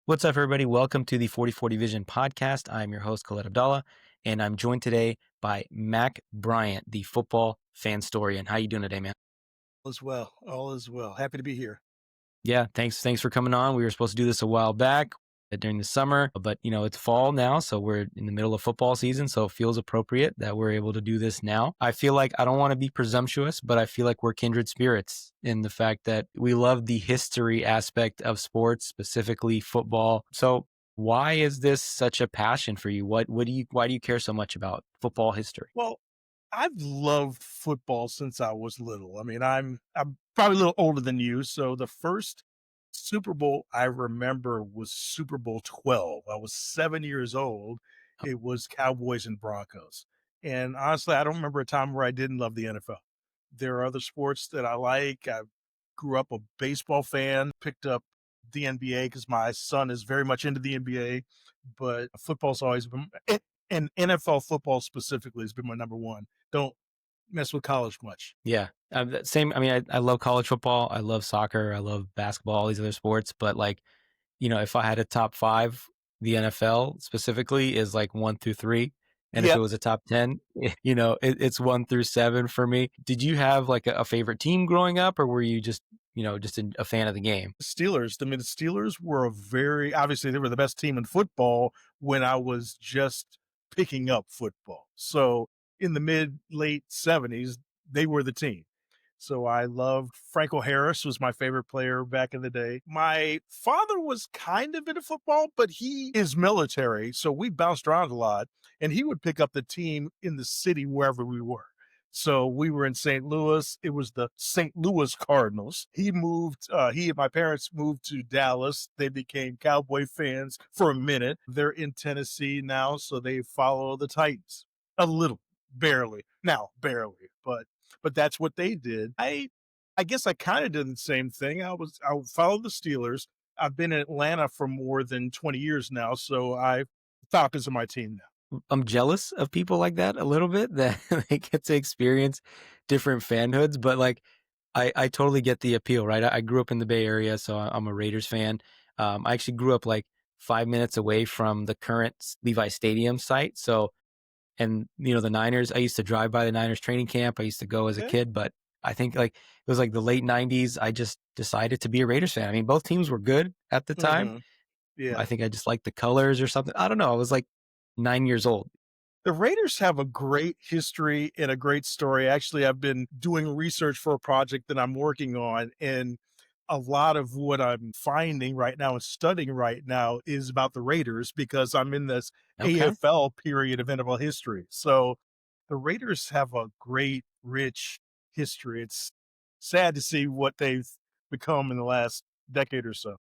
What's up, everybody? Welcome to the 4040 Vision podcast. I'm your host, Khaled Abdallah, and I'm joined today by Mack Bryant, the football Fanstorian. How you doing today, man? All is well. All is well. Happy to be here. Yeah, thanks for coming on. We were supposed to do this a while back during the summer, but it's fall now, so we're in the middle of football season, so it feels appropriate that we're able to do this now. I feel like I don't want to be presumptuous, but I feel like we're kindred spirits in the fact that we love the history aspect of sports, specifically football. So why is this such a passion for you? Why do you care so much about football history? Well, I've loved football since I was little. I mean, I'm probably a little older than you. So the first Super Bowl I remember was Super Bowl 12. I was 7 years old. It was Cowboys and Broncos. And honestly, I don't remember a time where I didn't love the NFL. There are other sports that I like. I grew up a baseball fan, picked up the NBA because my son is very much into the NBA, but football's always been, and NFL football specifically has been my number one. Don't mess with college much. Yeah. Same. I mean, I love college football. I love soccer. I love basketball, all these other sports. But if I had a top five, the NFL specifically is like 1 through 3. And if it Yep. was a top 10, it's 1 through 7 for me. Did you have like a favorite team growing up, or were you just a fan of the game? Steelers. I mean, the Steelers were obviously they were the best team in football when I was just picking up football. So in the late 70s, they were the team. So I loved Franco Harris was my favorite player back in the day. My father was kind of into football, but he is military. So we bounced around a lot and he would pick up the team in the city wherever we were. So we were in St. Louis. It was the St. Louis Cardinals. He and my parents moved to Dallas. They became Cowboy fans for a minute. They're in Tennessee now, so they follow the Titans a little, barely. Now, barely, but that's what they did. I guess I kind of did the same thing. I followed the Steelers. I've been in Atlanta for more than 20 years now, so Falcons are my team now. I'm jealous of people like that a little bit that they get to experience different fanhoods, but I totally get the appeal, right? I grew up in the Bay Area, so I'm a Raiders fan. I actually grew up like 5 minutes away from the current Levi Stadium site. So, and the Niners, I used to drive by the Niners training camp. I used to go as a Okay. kid, but I think like it was like the late 90s. I just decided to be a Raiders fan. I mean, both teams were good at the time. Hmm. I Yeah. think I just liked the colors or something. I don't know. I was like 9 years old. The Raiders have a great history and a great story. Actually, I've been doing research for a project that I'm working on, and a lot of what I'm finding right now and studying right now is about the Raiders because I'm in this Okay. AFL period of NFL history. So the Raiders have a great, rich history. It's sad to see what they've become in the last decade or so.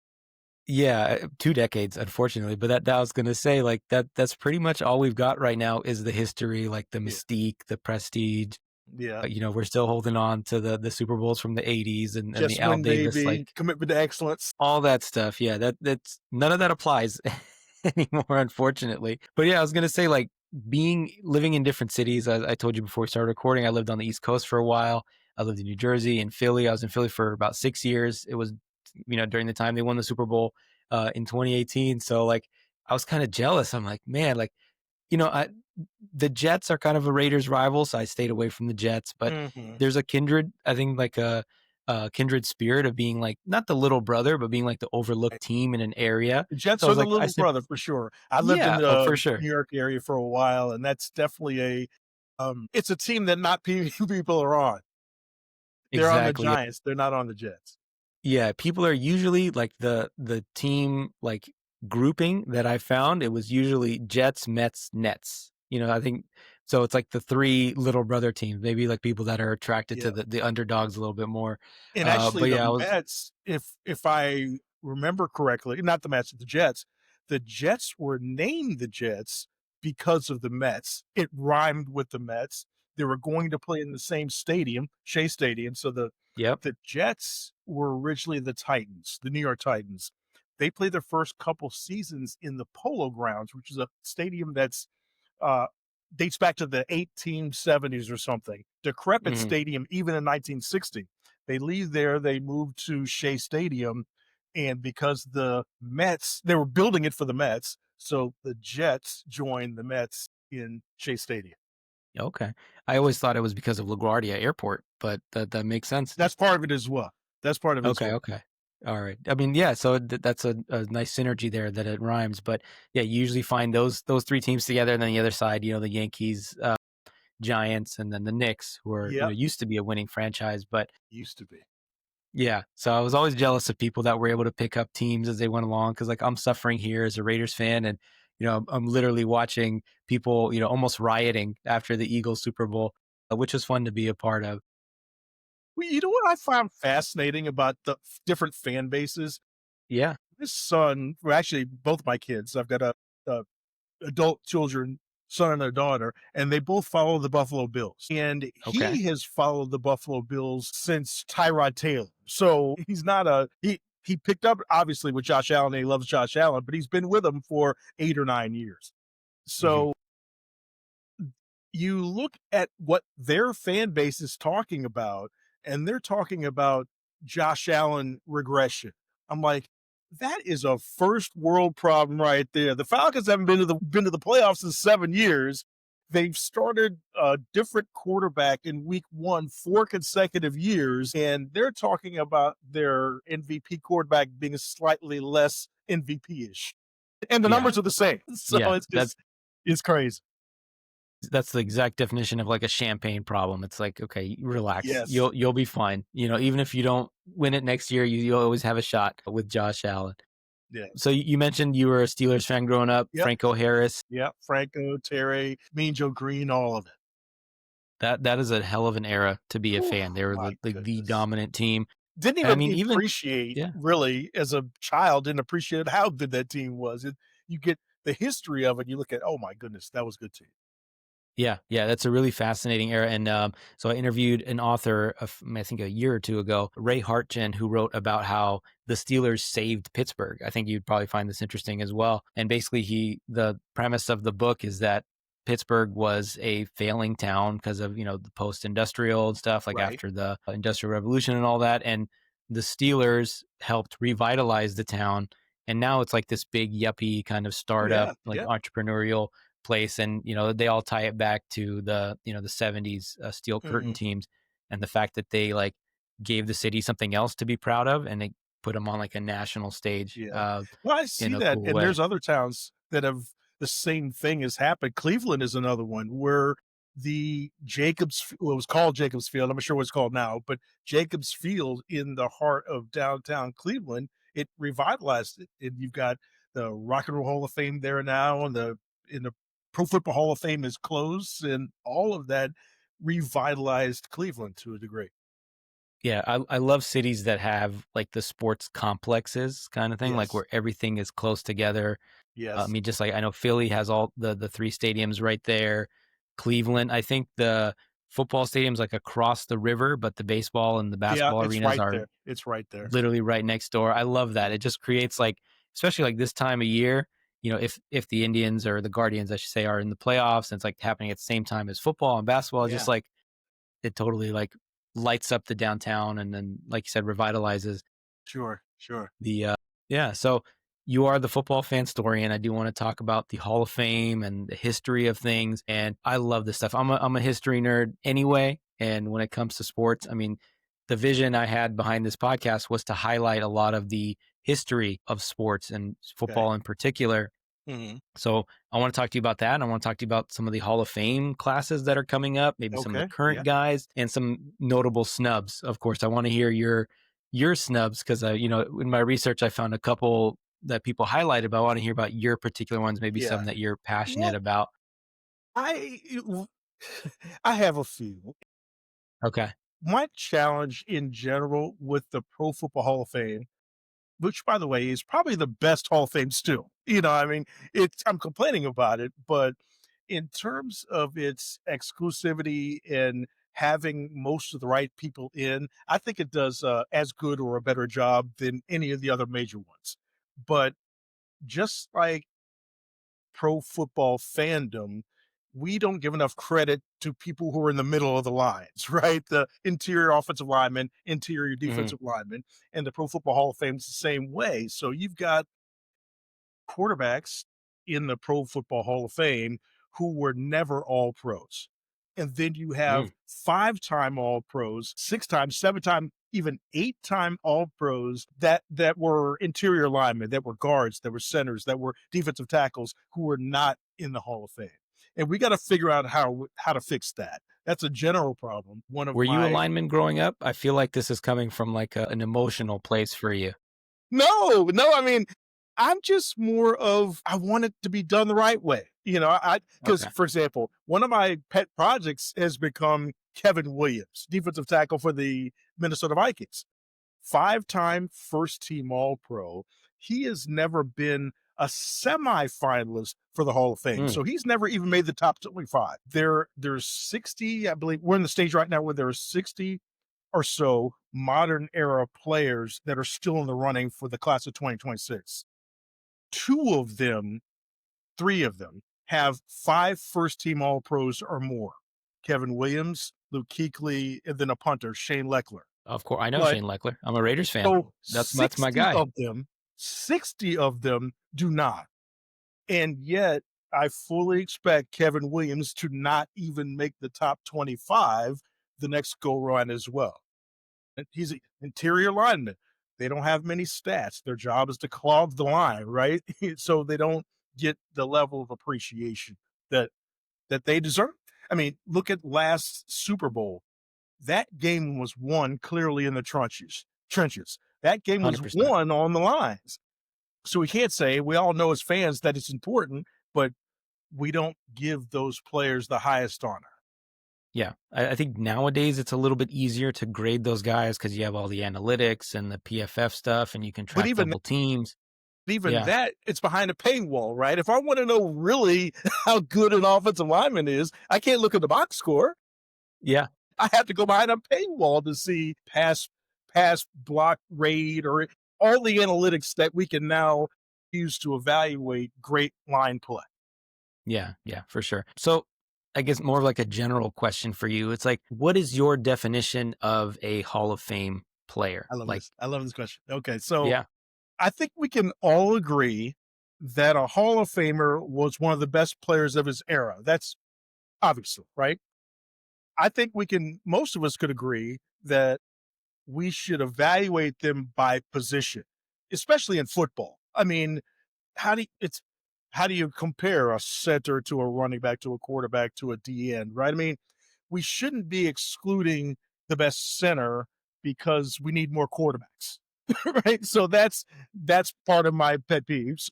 Yeah, 2 decades, unfortunately, but that I was gonna say, like, that's pretty much all we've got right now is the history, like, the Yeah. mystique, the prestige. Yeah. We're still holding on to the Super Bowls from the '80s and the Just Al win, Davis, baby. like, Commitment to excellence. all that stuff. Yeah, that's none of that applies anymore, unfortunately. But, yeah, I was gonna say, like, living in different cities, as I told you before we started recording, I lived on the East Coast for a while. I lived in New Jersey and Philly. I was in Philly for about 6 years. It was, during the time they won the Super Bowl, in 2018. So, like, I was kinda jealous. I'm like, "Man," like, I the Jets are kind of a Raiders rival, so I stayed away from the Jets, but Mhm. there's a kindred, I think, like a kindred spirit of being like not the little brother, but being like the overlooked team in an area. The So Jets I are was the like, I little said, brother for sure. I lived in yeah, oh, for the sure. New York area for a while, and that's definitely it's a team that not people are on. They're on the Exactly. Giants, they're not on the Jets. Yeah, people are usually like the team like grouping that I found. It was usually Jets, Mets, Nets. I think so. It's like the three little brother teams. Maybe like people that are attracted to Yeah. the underdogs a little bit more. And actually But the yeah, I was Mets, if I remember correctly, not the Mets, the Jets were named the Jets because of the Mets. It rhymed with the Mets. They were going to play in the same stadium, Shea Stadium. So yep. the Jets were originally the Titans, the New York Titans. They played their first couple seasons in the Polo Grounds, which is a stadium that's uh, dates back to the 1870s or something. Decrepit Hmm. stadium, even in 1960. They leave there, they move to Shea Stadium, And because the Mets, they were building it for the Mets, so the Jets joined the Mets in Shea Stadium. Okay. I always thought it was because of LaGuardia Airport, but that makes sense. That's part of it as well. That's part of it as Okay, well. okay. All right. I mean, yeah, so that's a nice synergy there that it rhymes, but yeah, you usually find those 3 teams together, and then the other side, the Yankees, Giants, and then the Knicks, who are, Yep, used to be a winning franchise, but used to be. yeah, so I was always jealous of people that were able to pick up teams as they went along because, like, I'm suffering here as a Raiders fan, and I'm literally watching people, almost rioting after the Eagles Super Bowl, which was fun to be a part of. Well, you know what I found fascinating about the different fan bases? Yeah. This son, well, actually, both my kids. I've got a adult children, son and a daughter, and they both follow the Buffalo Bills. And Okay. he has followed the Buffalo Bills since Tyrod Taylor. So he's not he picked up obviously with Josh Allen, and he loves Josh Allen, but he's been with him for 8 or 9 years. Hmm. So you look at what their fan base is talking about, and they're talking about Josh Allen regression. I'm like, that is a first world problem right there. The Falcons haven't been to the playoffs in 7 years. They've started a different quarterback in week one 4 consecutive years, and they're talking about their MVP quarterback being slightly less MVP-ish. And the Yeah. numbers are the same. So Yeah. it's crazy. That's the exact definition of like a champagne problem. It's like, okay, relax. Yes. You'll be fine. Even if you don't win it next year, you'll always have a shot with Josh Allen. So Yes. you mentioned you were a Steelers fan growing up, Yep. Franco Harris. Yep. Franco, Terry, Mean Joe Green, all of it. That is a hell of an era to be a Whew, fan. They were my the goodness. dominant team. Didn't I even mean, even appreciate yeah. really as a child, didn't appreciate how good that team was. You get the history of it, you look at, oh my goodness, that was a good team. Yeah, yeah, that's a really fascinating era. And so I interviewed an author, I think a year or two ago, Ray Hartgen, who wrote about how the Steelers saved Pittsburgh. I think you'd probably find this interesting as well. And basically, the premise of the book is that Pittsburgh was a failing town because of the post-industrial and stuff, like Right. after the Industrial Revolution and all that. And the Steelers helped revitalize the town. And now it's like this big yuppie kind of Oh startup, yeah. like Yeah. entrepreneurial place, and they all tie it back to the 70s steel curtain Hmm. teams, and the fact that they like gave the city something else to be proud of, and they put them on like a national stage Yeah. Well, I in see a that, cool and way. there's other towns that have the same thing has happened. Cleveland is another one where the well, it was called Jacobs Field. I'm not sure what it's called now, but Jacobs Field in the heart of downtown Cleveland, it revitalized it. And you've got the Rock and Roll Hall of Fame there now, and the Pro Football Hall of Fame is closed, and all of that revitalized Cleveland to a degree. Yeah, I love cities that have like the sports complexes kind of thing, like Yes. where everything is close together. I Yes. mean, just like I know Philly has all the 3 stadiums right there. Cleveland, I think the football stadium's like across the river, but the baseball and the Yeah, basketball it's arenas right are there. It's right there. literally right next door. I love that. Yeah. It just creates like, especially like this time of year, if the Indians or the Guardians, I should say, are in the playoffs and it's like happening at the same time as football and basketball, it's just Yeah. like it totally like lights up the downtown and then, like you said, revitalizes Sure. Sure. yeah. So you are the football Fanstorian. I do want to talk about the Hall of Fame and the history of things. And I love this stuff. I'm a history nerd anyway. And when it comes to sports, I mean, the vision I had behind this podcast was to highlight a lot of the history of sports and Okay. football in particular. Mhm. So I want to talk to you about that. And I want to talk to you about some of the Hall of Fame classes that are coming up, maybe some of the Okay. current Yeah. guys, and some notable snubs. Of course, I want to hear your snubs because in my research I found a couple that people highlighted, but I want to hear about your particular ones, maybe some Yeah. that you're passionate Well, about. I I have a few. Okay. My challenge in general with the Pro Football Hall of Fame, which by the way is probably the best Hall of Fame still. I mean, it's I'm complaining about it, but in terms of its exclusivity and having most of the right people in, I think it does as good or a better job than any of the other major ones. But just like pro football fandom, we don't give enough credit to people who are in the middle of the lines, right? The interior offensive lineman, interior Hmm. defensive lineman, and the Pro Football Hall of Fame is the same way. So you've got quarterbacks in the Pro Football Hall of Fame who were never all pros. And then you have Mm. 5-time all pros, 6 times, 7-time, even 8-time all pros that were interior linemen, that were guards, that were centers, that were defensive tackles who were not in the Hall of Fame. And we got to figure out how to fix that. That's a general problem. One of Were you a my lineman growing up? I feel like this is coming from like an emotional place for you. No, no, I mean, I'm just more of I want it to be done the right way. I because Okay. for example, one of my pet projects has become Kevin Williams, defensive tackle for the Minnesota Vikings. 5-time first team all pro. He has never been a semifinalist for the Hall of Fame. Mm. So he's never even made the top 25. There's 60, I believe we're in the stage right now where there are 60 or so modern era players that are still in the running for the class of 2026. Two of them, three of them, have 5 first team All Pros or more. Kevin Williams, Luke Kuechly, and then a punter, Shane Leckler. Of course, I know But Shane Leckler. I'm a Raiders fan. so That's my guy. 60 of them do not. And yet I fully expect Kevin Williams to not even make the top 25 the next go round as well. He's an interior lineman. They don't have many stats. Their job is to clog the line, right? So they don't get the level of appreciation that they deserve. I mean, look at last Super Bowl. That game was won clearly in the trenches. Trenches. That game was 100%. won on the lines. So we can't say we all know as fans that it's important, but we don't give those players the highest honor. Yeah. I think nowadays it's a little bit easier to grade those guys because you have all the analytics and the PFF stuff and you can But track double teams. even Yeah. that, it's behind a paywall, right? If I want to know really how good an offensive lineman is, I can't look at the box score. Yeah. I have to go behind a paywall to see pass block rate or all the analytics that we can now use to evaluate great line play. Yeah. Yeah, for sure. So I guess more of like a general question for you. It's like, what is your definition of a Hall of Fame player? I love Like, this. I love this question. Okay, so yeah. I think we can all agree that a Hall of Famer was one of the best players of his era. That's obviously right. I think most of us could agree that we should evaluate them by position, especially in football. I mean, how do you compare a center to a running back to a quarterback to a D end, right? I mean, we shouldn't be excluding the best center because we need more quarterbacks, right? So that's part of my pet peeves.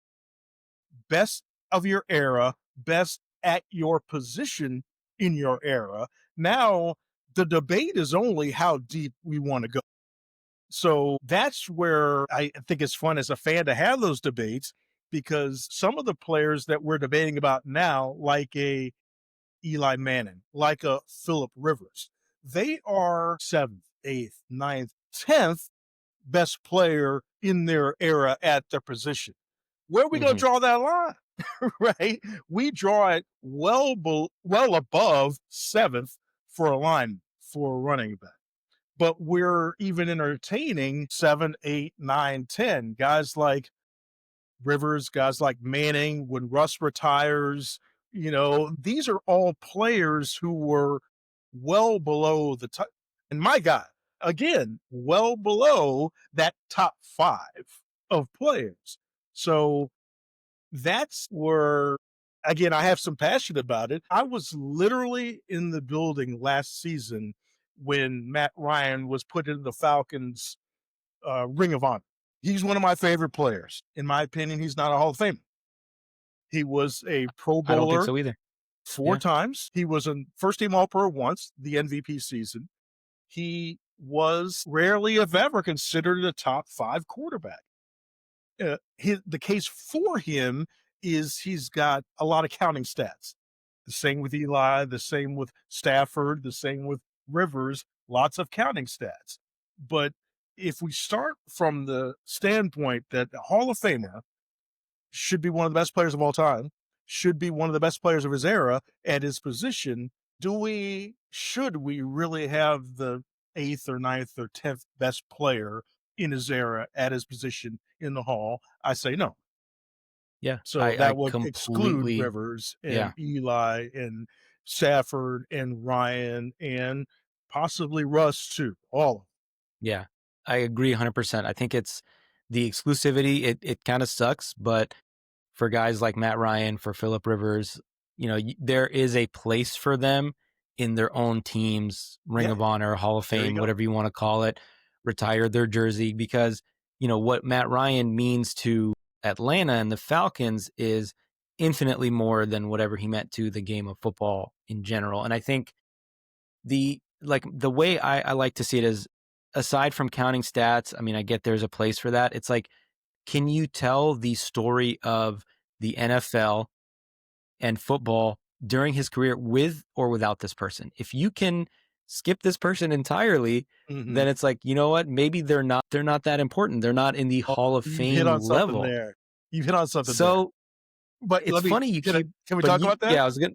Best of your era, best at your position in your era. Now the debate is only how deep we want to go. So that's where I think it's fun as a fan to have those debates because some of the players that we're debating about now, like a Eli Manning, like a Philip Rivers, they are seventh, eighth, ninth, 10th best player in their era at their position. Where are we going to Hmm. draw that line? Right? We draw it well above seventh for a line for a running back, but we're even entertaining 7, 8, 9, 10 guys like Rivers, guys like Manning. When Russ retires, these are all players who were well below the top. And my God, again, well below that top 5 of players. So that's where, again, I have some passion about it. I was literally in the building last season when Matt Ryan was put into the Falcons Ring of Honor. He's one of my favorite players. In my opinion, he's not a Hall of Famer. He was a Pro I don't think Bowler so either. four Yeah. times. He was a first team All Pro once, the MVP season. He was rarely, if ever, considered a top 5 quarterback. The case for him is he's got a lot of counting stats. The same with Eli, the same with Stafford, the same with Rivers, lots of counting stats. But if we start from the standpoint that the Hall of Famer should be one of the best players of all time, should be one of the best players of his era at his position. Should we really have the eighth or ninth or 10th best player in his era at his position in the Hall? I say no. Yeah, So I that would exclude completely Rivers yeah, and Eli and Stafford and Ryan and possibly Russ too. All of them. yeah. I agree 100%. I think it's the exclusivity, it kinda sucks, but for guys like Matt Ryan, for Phillip Rivers, there is a place for them in their own teams, Ring Yeah, of Honor, Hall of there you Fame, go. whatever you wanna call it, retire their jersey because, what Matt Ryan means to Atlanta and the Falcons is infinitely more than whatever he meant to the game of football in general, and I think the way I like to see it is, aside from counting stats, I mean, I get there's a place for that. It's like, can you tell the story of the NFL and football during his career with or without this person? If you can skip this person entirely, Mhm. then it's like, you know what? Maybe they're not that important. They're not in the Oh, Hall of you've hit Fame on something level. there. You've hit on something there. So But it's let me funny you keep can we but talk you about that? yeah, I was gonna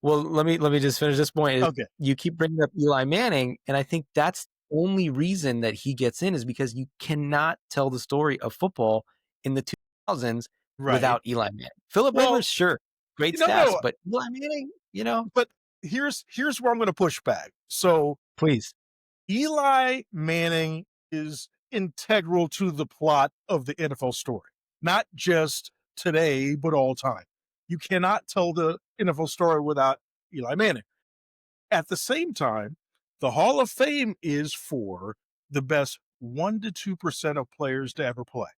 well, let me just finish this point. Okay. You keep bringing up Eli Manning, and I think that's the only reason that he gets in is because you cannot tell the story of football in the 2000s Right. without Eli Manning. Philip Well, Rivers, sure, great no, stats, no, but Eli Manning, but here's where I'm gonna push back. So please. Eli Manning is integral to the plot of the NFL story, not just today, but all time. You cannot tell the NFL story without Eli Manning. At the same time, the Hall of Fame is for the best 1 to 2% of players to ever play.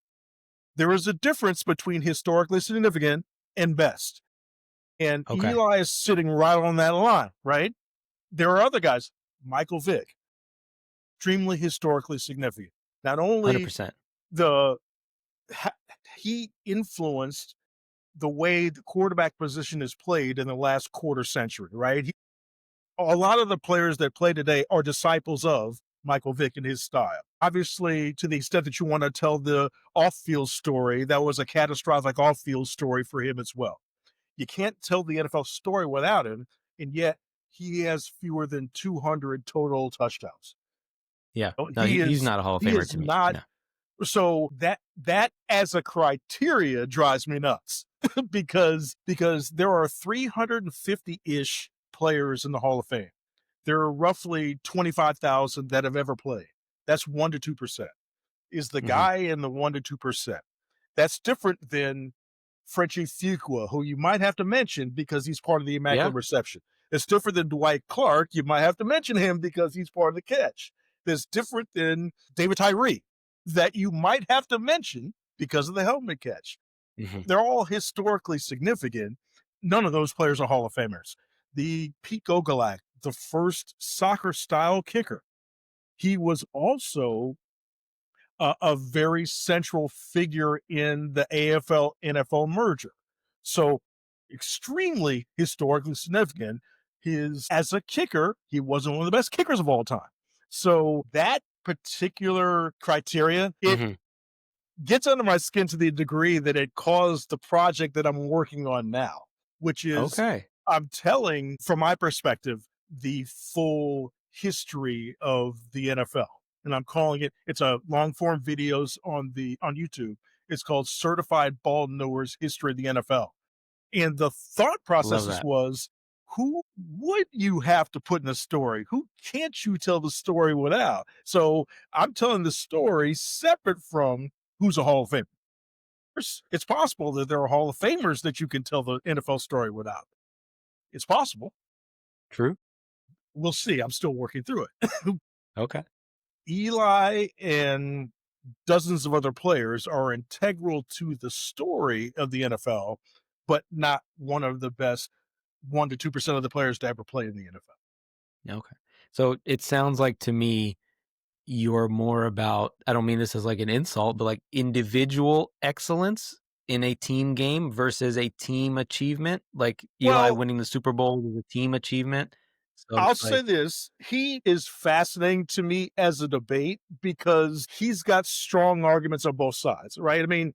There is a difference between historically significant and best. And Okay, Eli is sitting right on that line, right? There are other guys, Michael Vick, extremely historically significant. Not only 100%. the he influenced the way the quarterback position is played in the last quarter century, right? A lot of the players that play today are disciples of Michael Vick and his style. Obviously, to the extent that you want to tell the off-field story, that was a catastrophic off-field story for him as well. You can't tell the NFL story without him, and yet he has fewer than 200 total touchdowns. Yeah. So No, he's not a Hall of he Famer is to me. not. No. So that as a criteria drives me nuts because there are 350-ish players in the Hall of Fame. There are roughly 25,000 that have ever played. That's 1 to 2% is the Mhm. guy in the 1 to 2%. That's different than Frenchie Fuqua, who you might have to mention because he's part of the Yeah. Immaculate Reception. It's different than Dwight Clark. You might have to mention him because he's part of the catch. It's different than David Tyree that you might have to mention because of the helmet catch. Mhm. They're all historically significant. None of those players are Hall of Famers. The Pete Gogolak, the first soccer style kicker, he was also a very central figure in the AFL NFL merger. So, extremely historically significant. His as a kicker, he wasn't one of the best kickers of all time. So, that particular criteria, it Mhm. gets under my skin to the degree that it caused the project that I'm working on now, which is Okay. I'm telling, from my perspective, the full history of the NFL. And I'm calling it's a long form videos on YouTube. It's called Certified Ball Knowers History of the NFL. And the thought Love processes that. was, who would you have to put in the story? Who can't you tell the story without? So I'm telling the story separate from who's a Hall of Famer. It's possible that there are Hall of Famers that you can tell the NFL story without. It's possible. True. We'll see. I'm still working through it. Okay. Eli and dozens of other players are integral to the story of the NFL, but not one of the best 1 to 2% of the players to ever play in the NFL. Okay. So it sounds like to me you're more about, I don't mean this as like an insult, but like individual excellence in a team game versus a team achievement. Like Eli Well, winning the Super Bowl was a team achievement. So I'll it's say like, this. He is fascinating to me as a debate because he's got strong arguments on both sides, right? I mean,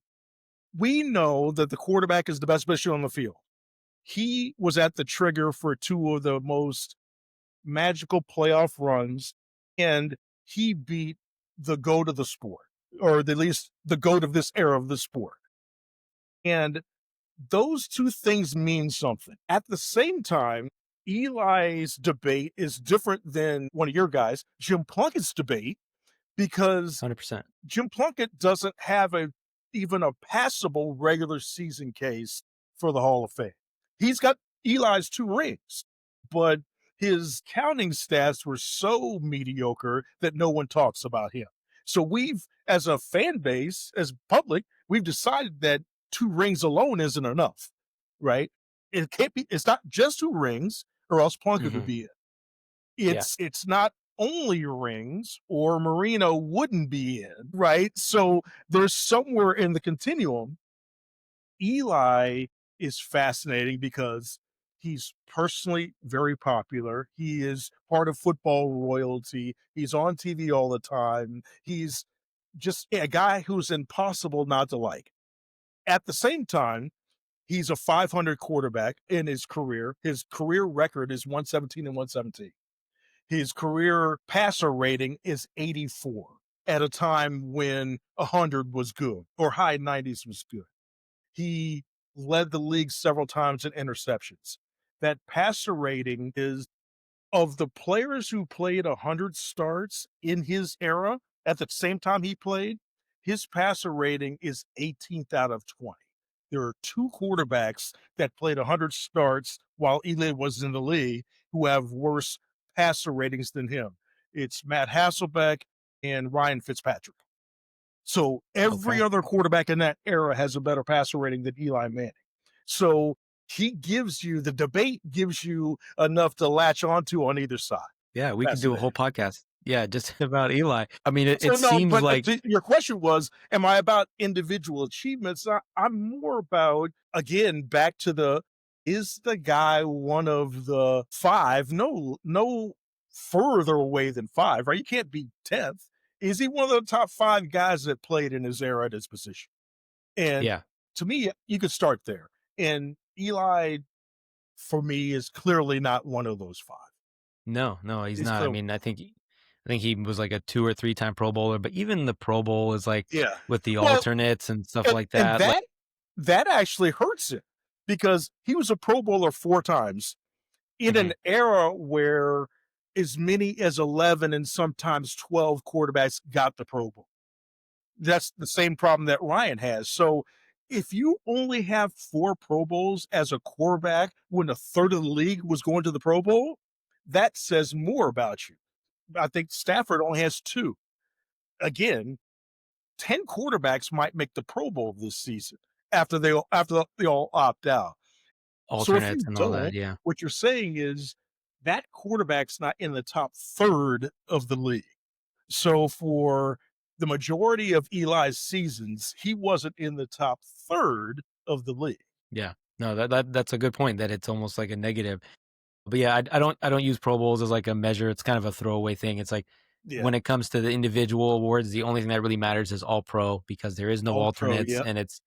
we know that the quarterback is the best position on the field. He was at the trigger for two of the most magical playoff runs, and he beat the GOAT of the sport, or at least the GOAT of this era of the sport. And those two things mean something. At the same time, Eli's debate is different than one of your guys, Jim Plunkett's debate, because 100%. Jim Plunkett doesn't have even a passable regular season case for the Hall of Fame. He's got Eli's two rings, but his counting stats were so mediocre that no one talks about him. So as a fan base, as public, we've decided that two rings alone isn't enough, right? It can't be. It's not just two rings, or else Plunkett would Hmm. be it. Yeah. It's not only rings, or Marino wouldn't be in, right? So there's somewhere in the continuum. Eli is fascinating because he's personally very popular. He is part of football royalty. He's on TV all the time. He's just a guy who's impossible not to like. At the same time, he's a 500 quarterback in his career. His career record is 117 and 117. His career passer rating is 84 at a time when 100 was good, or high 90s was good. He led the league several times in interceptions. That passer rating is, of the players who played 100 starts in his era at the same time he played, his passer rating is 18th out of 20. There are two quarterbacks that played 100 starts while Eli was in the league who have worse passer ratings than him. It's Matt Hasselbeck and Ryan Fitzpatrick. So every Okay. other quarterback in that era has a better passer rating than Eli Manning. So the debate gives you enough to latch onto on either side. Yeah, we could do a whole Fascinating. podcast. Yeah, just about Eli. I mean, it, So it no, seems but like your question was, am I about individual achievements? I'm more about, again, back to is the guy one of the five? No, no further away than five, right? You can't be 10th. Is he one of the top five guys that played in his era at his position? And yeah. to me, you could start there. And Eli, for me, is clearly not one of those five. No, no, he's He's not. I clearly, mean, I think he was like a 2 or 3-time Pro Bowler, but even the Pro Bowl is like yeah. with the Well, alternates and stuff and, like and that. Like, that actually hurts him because he was a Pro Bowler four times in mhm, an era where as many as 11 and sometimes 12 quarterbacks got the Pro Bowl. That's the same problem that Ryan has. So if you only have four Pro Bowls as a quarterback when a third of the league was going to the Pro Bowl, that says more about you. I think Stafford only has two. Again, 10 quarterbacks might make the Pro Bowl this season after they all opt out. So if alternates you and all that. don't, Yeah. what you're saying is that quarterback's not in the top third of the league. So for the majority of Eli's seasons, he wasn't in the top third of the league. Yeah. No, that's a good point that it's almost like a negative. But yeah, I don't use Pro Bowls as like a measure. It's kind of a throwaway thing. It's like Yeah. when it comes to the individual awards, the only thing that really matters is All Pro because there is no All pro. alternates, Yep. and it's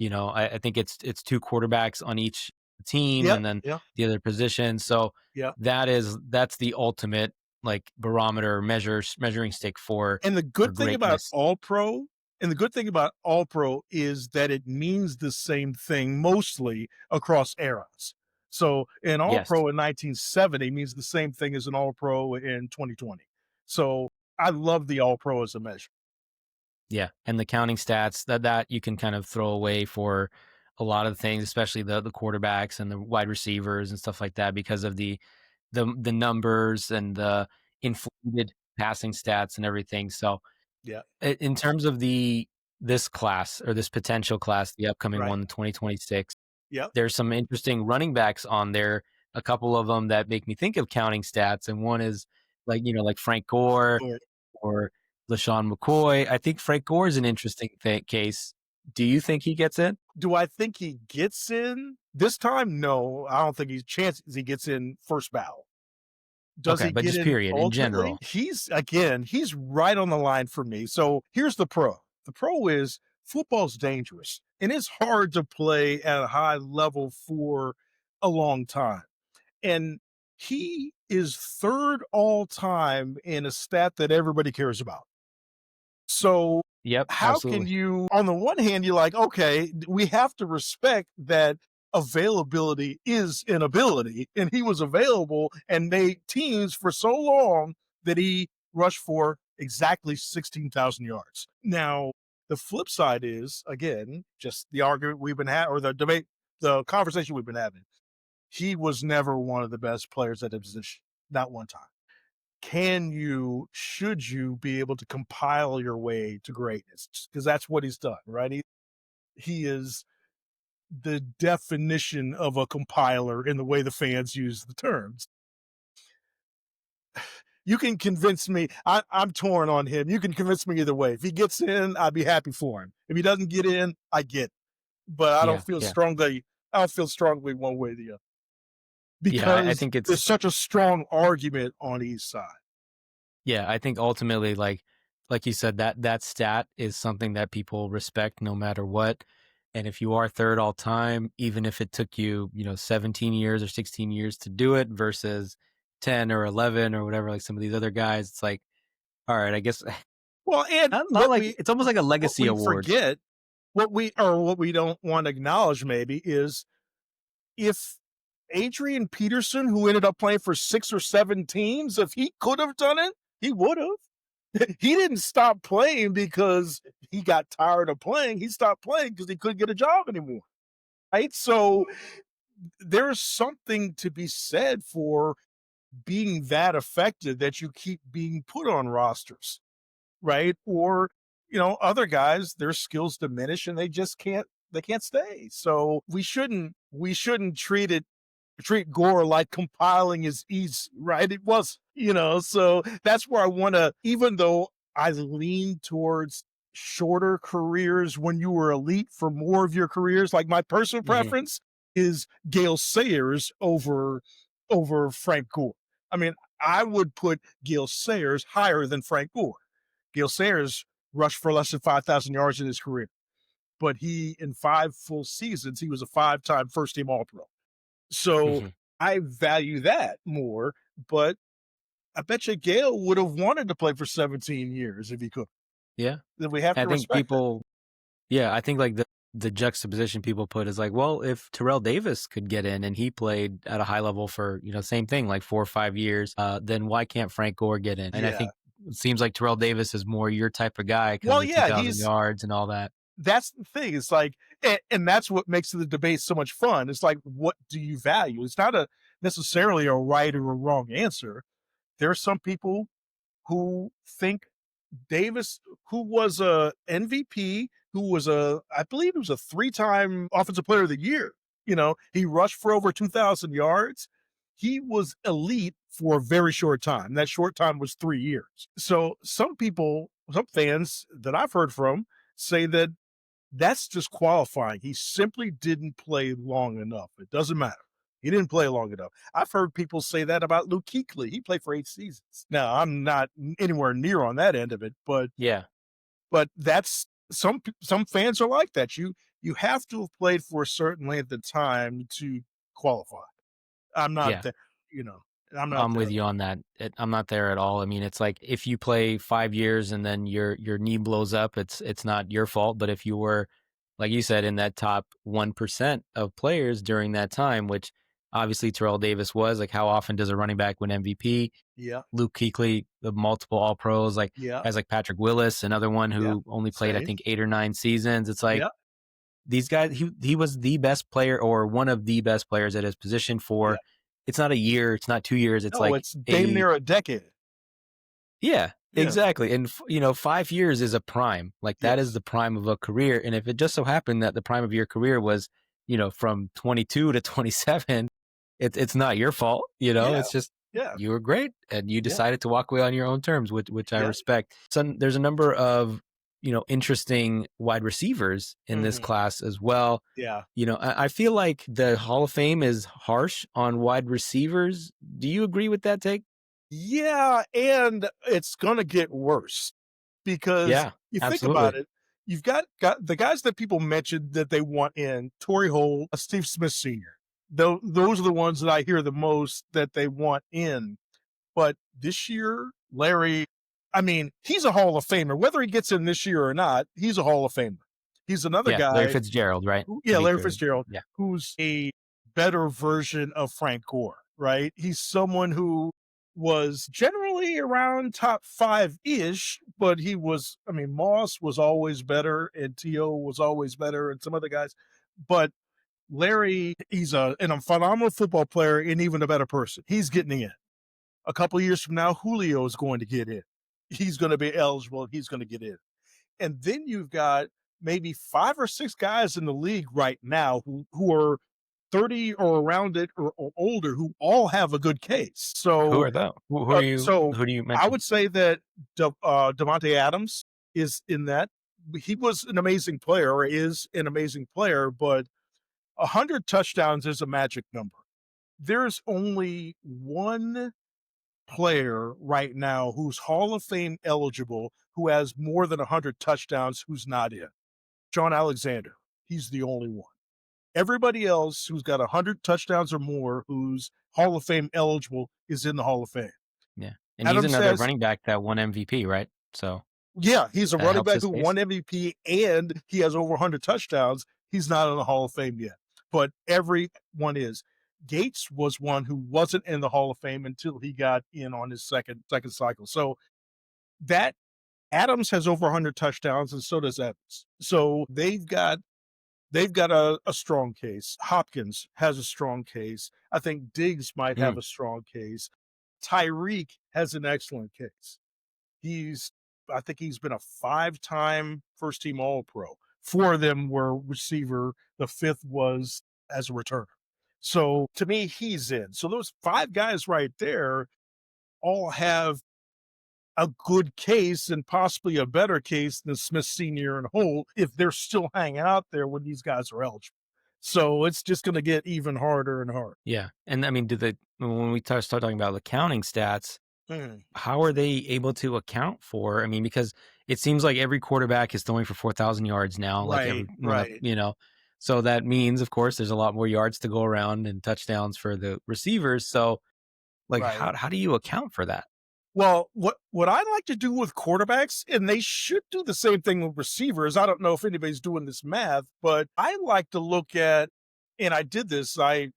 I think it's two quarterbacks on each team, Yep. and then Yep. the other position. So Yep. that's the ultimate like barometer measuring stick And for greatness. the good thing about all pro is that it means the same thing mostly across eras. So an all Yes. pro in 1970 means the same thing as an all pro in 2020. So I love the all pro as a measure. Yeah, and the counting stats that you can kind of throw away for a lot of things, especially the quarterbacks and the wide receivers and stuff like that, because of the numbers and the inflated passing stats and everything. So, Yeah. in terms of this class or this potential class, the upcoming Right. one, the 2026, Yep. there's some interesting running backs on there. A couple of them that make me think of counting stats, and one is like like Frank Gore Or or LaShawn McCoy. I think Frank Gore is an interesting case. Do you think he gets in? do I think he gets in this time? No, I don't think he's chances he gets in first ballot. Does Okay, he but get just in period in ultimately? general. He's right on the line for me. So here's the pro. The pro is football's dangerous and it's hard to play at a high level for a long time. And he is third all time in a stat that everybody cares about. So, Yep, how can absolutely. you, on the one hand, you're like, okay, we have to respect that availability is an ability, and he was available and made teams for so long that he rushed for exactly 16,000 yards. Now, the flip side is, again, just the argument we've been having, or the debate, the conversation we've been having. He was never one of the best players at a position, not one time. Should you be able to compile your way to greatness? Because that's what he's done, right? He is the definition of a compiler in the way the fans use the terms. You can convince me. I'm torn on him. You can convince me either way. If he gets in, I'd be happy for him. If he doesn't get in, I get it. But I don't Yeah, feel yeah. strongly. I don't feel strongly one way or the other Yeah, I because think there's it's such a strong argument on each side. yeah, I think ultimately, like you said, that stat is something that people respect no matter what. And if you are third all time, even if it took you, 17 years or 16 years to do it versus 10 or 11 or whatever, like some of these other guys, it's like, all right, I guess Well, and not like it's almost like a what legacy we award. forget, what we don't want to acknowledge maybe is if Adrian Peterson, who ended up playing for 6 or 7 teams, if he could have done it, he would have. He didn't stop playing because he got tired of playing. He stopped playing because he couldn't get a job anymore. Right. So there's something to be said for being that effective that you keep being put on rosters, right? Or, other guys, their skills diminish and they can't stay. So we shouldn't treat Gore like compiling is easy, right? It was, so that's where I want to, even though I lean towards shorter careers when you were elite for more of your careers, like my personal Hmm. preference is Gale Sayers over Frank Gore. I mean, I would put Gale Sayers higher than Frank Gore. Gale Sayers rushed for less than 5,000 yards in his career, but in 5 full seasons, he was a 5-time first team All Pro. So Hmm. I value that more, but I bet you Gale would have wanted to play for 17 years if he could. Yeah. Then we have I to think respect that. people Yeah, I think like the juxtaposition people put is like, well, if Terrell Davis could get in and he played at a high level for, same thing, like 4 or 5 years, then why can't Frank Gore get in? And I Yeah. think it seems like Terrell Davis is more your type of guy because of Well, the yeah, 2,000 yards and all that. that's the thing. It's like, and that's what makes the debate so much fun. It's like, what do you value? It's not necessarily a right or a wrong answer. There are some people who think Davis, who was a MVP, who was I believe he was a 3-time offensive player of the year. He rushed for over 2,000 yards. He was elite for a very short time. That short time was 3 years. So some people, some fans that I've heard from say that that's just qualifying. He simply didn't play long enough. It doesn't matter. He didn't play long enough. I've heard people say that about Luke Kuechly. He played for 8 seasons. Now, I'm not anywhere near on that end of it, but Yeah. that's some fans are like that. You have to have played for a certain length of time to qualify. I'm not Yeah. there, you know. I'm not I'm there with at you all. on that. I'm not there at all. I mean, it's like if you play 5 years and then your knee blows up, it's not your fault. But if you were, like you said, in that top 1% of players during that time, which obviously Terrell Davis was, like how often does a running back win MVP? Yeah, Luke Kuechly, the multiple All Pros, like yeah, guys like Patrick Willis, another one yeah. who only played I Same. think 8 or 9 seasons. It's like Yeah, these guys. He was the best player or one of the best players at his position yeah. for. It's not a year. It's not 2 years. It's No, like it's damn a near a decade. yeah, Yeah. exactly. And 5 years is a prime. Like that is Yes. the prime of a career. And if it just so happened that the prime of your career was, from 22 to 27, it's not your fault. Yeah. It's just Yeah. you were great and you Yeah. decided to walk away on your own terms, which I Yeah. respect. So there's a number of interesting wide receivers in this Mhm. class as well. Yeah. I feel like the Hall of Fame is harsh on wide receivers. Do you agree with that take? Yeah, and it's gonna get worse because Yeah, you think about absolutely. it, you've got the guys that people mentioned that they want in, Torrey Holt, Steve Smith Sr. those are the ones that I hear the most that they want in. But this year, Larry, I mean, he's a Hall of Famer. Whether he gets in this year or not, he's a Hall of Famer. He's another Yeah, Larry guy, Fitzgerald, right? To yeah, be Larry clear. Fitzgerald, Yeah. who's a better version of Frank Gore, right? He's someone who was generally around top five ish, but I mean, Moss was always better, and T.O. was always better, and some other guys. But Larry, he's a phenomenal football player and even a better person. He's getting in. A couple of years from now, Julio is going to get in. He's going to be eligible. He's going to get in. And then you've got maybe 5 or 6 guys in the league right now who are 30 or around it or older who all have a good case. Who So, are those? Who are you? so Who do you I mention? would say that Devontae Adams is in that. He was an amazing player, or is an amazing player, but 100 touchdowns is a magic number. There's only one player right now who's Hall of Fame eligible who has more than 100 touchdowns who's not in. John Alexander. He's the only one. Everybody else who's got 100 touchdowns or more who's Hall of Fame eligible is in the Hall of Fame. Yeah, and he's Adam another says, running back that won MVP, right? So yeah, he's a that running helps back his who case. won MVP and he has over 100 touchdowns. He's not in the Hall of Fame yet, but everyone is. Gates was one who wasn't in the Hall of Fame until he got in on his second cycle. So that Adams has over 100 touchdowns, and so does Evans. So they've got a strong case. Hopkins has a strong case. I think Diggs might have Mm, a strong case. Tyreek has an excellent case. He's I think he's been a 5-time first team All Pro. 4 of them were receiver. The 5th was as a returner. So to me, he's in. So those 5 guys right there all have a good case and possibly a better case than Smith Sr. and Holt if they're still hanging out there when these guys are eligible. So it's just going to get even harder and harder. yeah, and I mean, when we start talking about the counting stats, Mm, how are they able to account for? I mean, because it seems like every quarterback is throwing for 4,000 yards now, like every right, one of right, so that means, of course, there's a lot more yards to go around and touchdowns for the receivers. So, like, right. how do you account for that? Well, what I like to do with quarterbacks, and they should do the same thing with receivers. I don't know if anybody's doing this math, but I like to look at, and I did this. I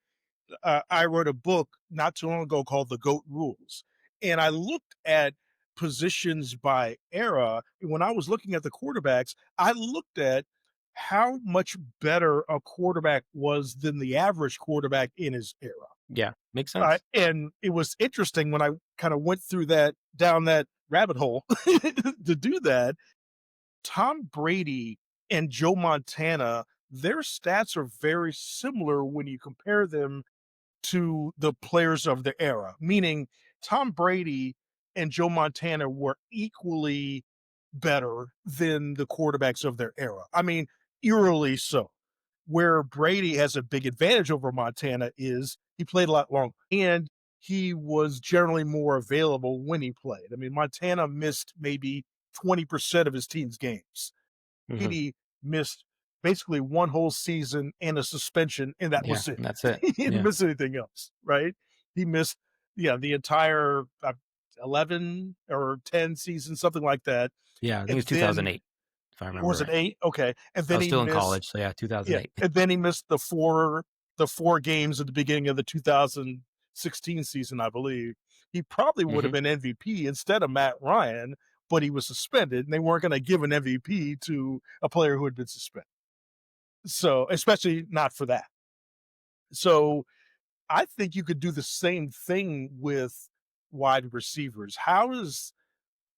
wrote a book not too long ago called The GOAT Rules. And I looked at positions by era. And when I was looking at the quarterbacks, I looked at how much better a quarterback was than the average quarterback in his era. Yeah, makes sense. And it was interesting when I kind of went through down that rabbit hole to do that. Tom Brady and Joe Montana, their stats are very similar when you compare them to the players of the era, meaning Tom Brady and Joe Montana were equally better than the quarterbacks of their era. I mean, eerily so. Where Brady has a big advantage over Montana is he played a lot longer and he was generally more available when he played. I mean, Montana missed maybe 20% of his team's games. Hmm. Brady missed basically one whole season and a suspension, and that Yeah, was it. and that's it. He didn't Yeah, miss anything else, right? He missed, yeah, the entire 11 or 10 seasons, something like that. yeah. I think it was And then 2008, if I remember was it right. 8? Okay. And I then was he still in missed, college, so yeah, yeah, 2008. and then he missed the four games at the beginning of the 2016 season, I believe. He probably would have Hmm. been MVP instead of Matt Ryan, but he was suspended, and they weren't going to give an MVP to a player who had been suspended. So, especially not for that. So, I think you could do the same thing with wide receivers. How is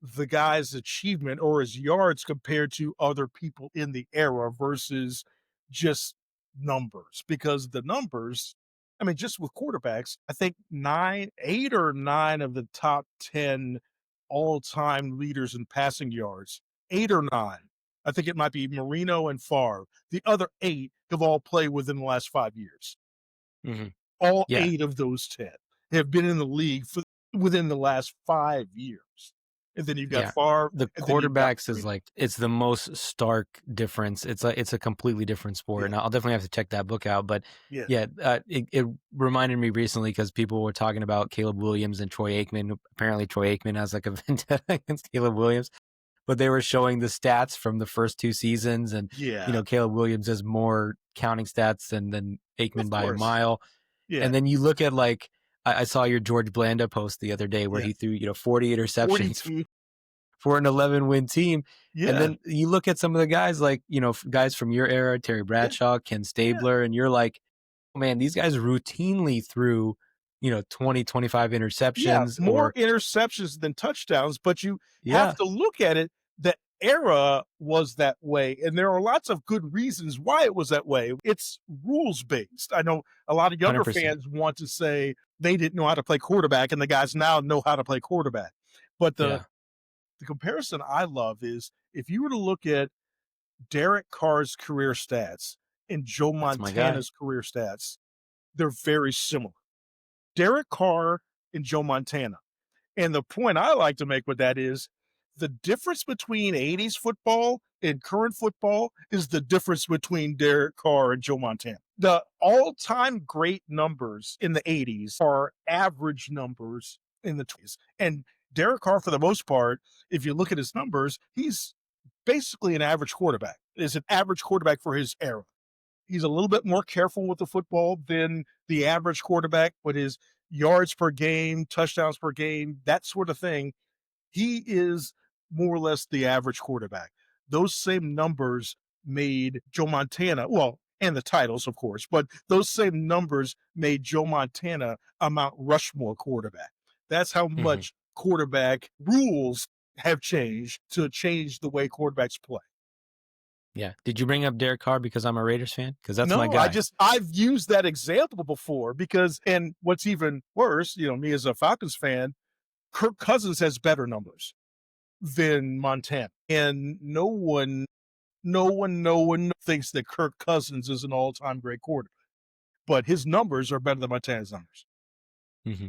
the guy's achievement or his yards compared to other people in the era versus just numbers? Because the numbers, I mean, just with quarterbacks, I think 8 or 9 of the top 10 all time leaders in passing yards, 8 or 9. I think it might be Marino and Favre. The other 8 have all played within the last 5 years. Hmm. All Yeah, 8 of those 10 have been in the league within the last 5 years. and then you've got Yeah. Favre, The and then you've got quarterbacks is Marino. like it's the most stark difference. It's a completely different sport, Yeah, and I'll definitely have to check that book out. But yeah, yeah, it reminded me recently because people were talking about Caleb Williams and Troy Aikman. Apparently, Troy Aikman has like a vendetta against Caleb Williams, but they were showing the stats from the first two seasons, and yeah. Caleb Williams has more counting stats than Aikman Of by a course. mile. Yeah, And then you look at like I saw your George Blanda post the other day where yeah. he threw 40 interceptions 42. for an 11-win team. And Yeah, then you look at some of the guys like, guys from your era, Terry yeah, Bradshaw, Ken yeah. Stabler, and you're like, oh, man, these guys routinely threw, 20, 25 Yeah, interceptions more or, interceptions than touchdowns, but you have yeah, to look at it. The era was that way, and there are lots of good reasons why it was that way. It's rules based. I know a lot of younger 100%. fans want to say they didn't know how to play quarterback, and the guys now know how to play quarterback. But Yeah, the comparison I love is if you were to look at Derek Carr's career stats and Joe that's my guy. Montana's career stats, they're very similar. Derek Carr and Joe Montana. And the point I like to make with that is the difference between 80s football and current football is the difference between Derek Carr and Joe Montana. The all time great numbers in the 80s are average numbers in the 20s. And Derek Carr, for the most part, if you look at his numbers, he's basically an average quarterback, is an average quarterback for his era. He's a little bit more careful with the football than the average quarterback with his yards per game, touchdowns per game, that sort of thing. He is more or less the average quarterback. Those same numbers made Joe Montana, well, and the titles, of course, but those same numbers made Joe Montana a Mount Rushmore quarterback. That's how Hmm. much quarterback rules have changed to change the way quarterbacks play. Yeah. Did you bring up Derek Carr because I'm a Raiders fan? Because that's my No, guy. I've used that example before because, and what's even worse, me as a Falcons fan, Kirk Cousins has better numbers than Montana. And no one thinks that Kirk Cousins is an all time great quarterback, but his numbers are better than Montana's numbers. Hmm.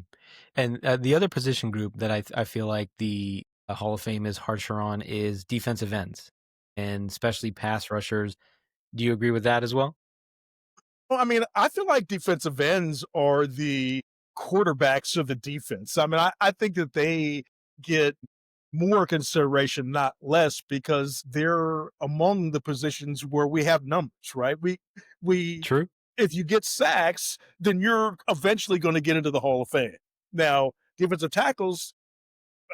And the other position group that I feel like the Hall of Fame is harsher on is defensive ends and especially pass rushers. Do you agree with that as well? Well, I mean, I feel like defensive ends are the quarterbacks of the defense. I mean, I think that they get more consideration, not less, because they're among the positions where we have numbers, right? We True. if you get sacks, then you're eventually going to get into the Hall of Fame. Now, defensive tackles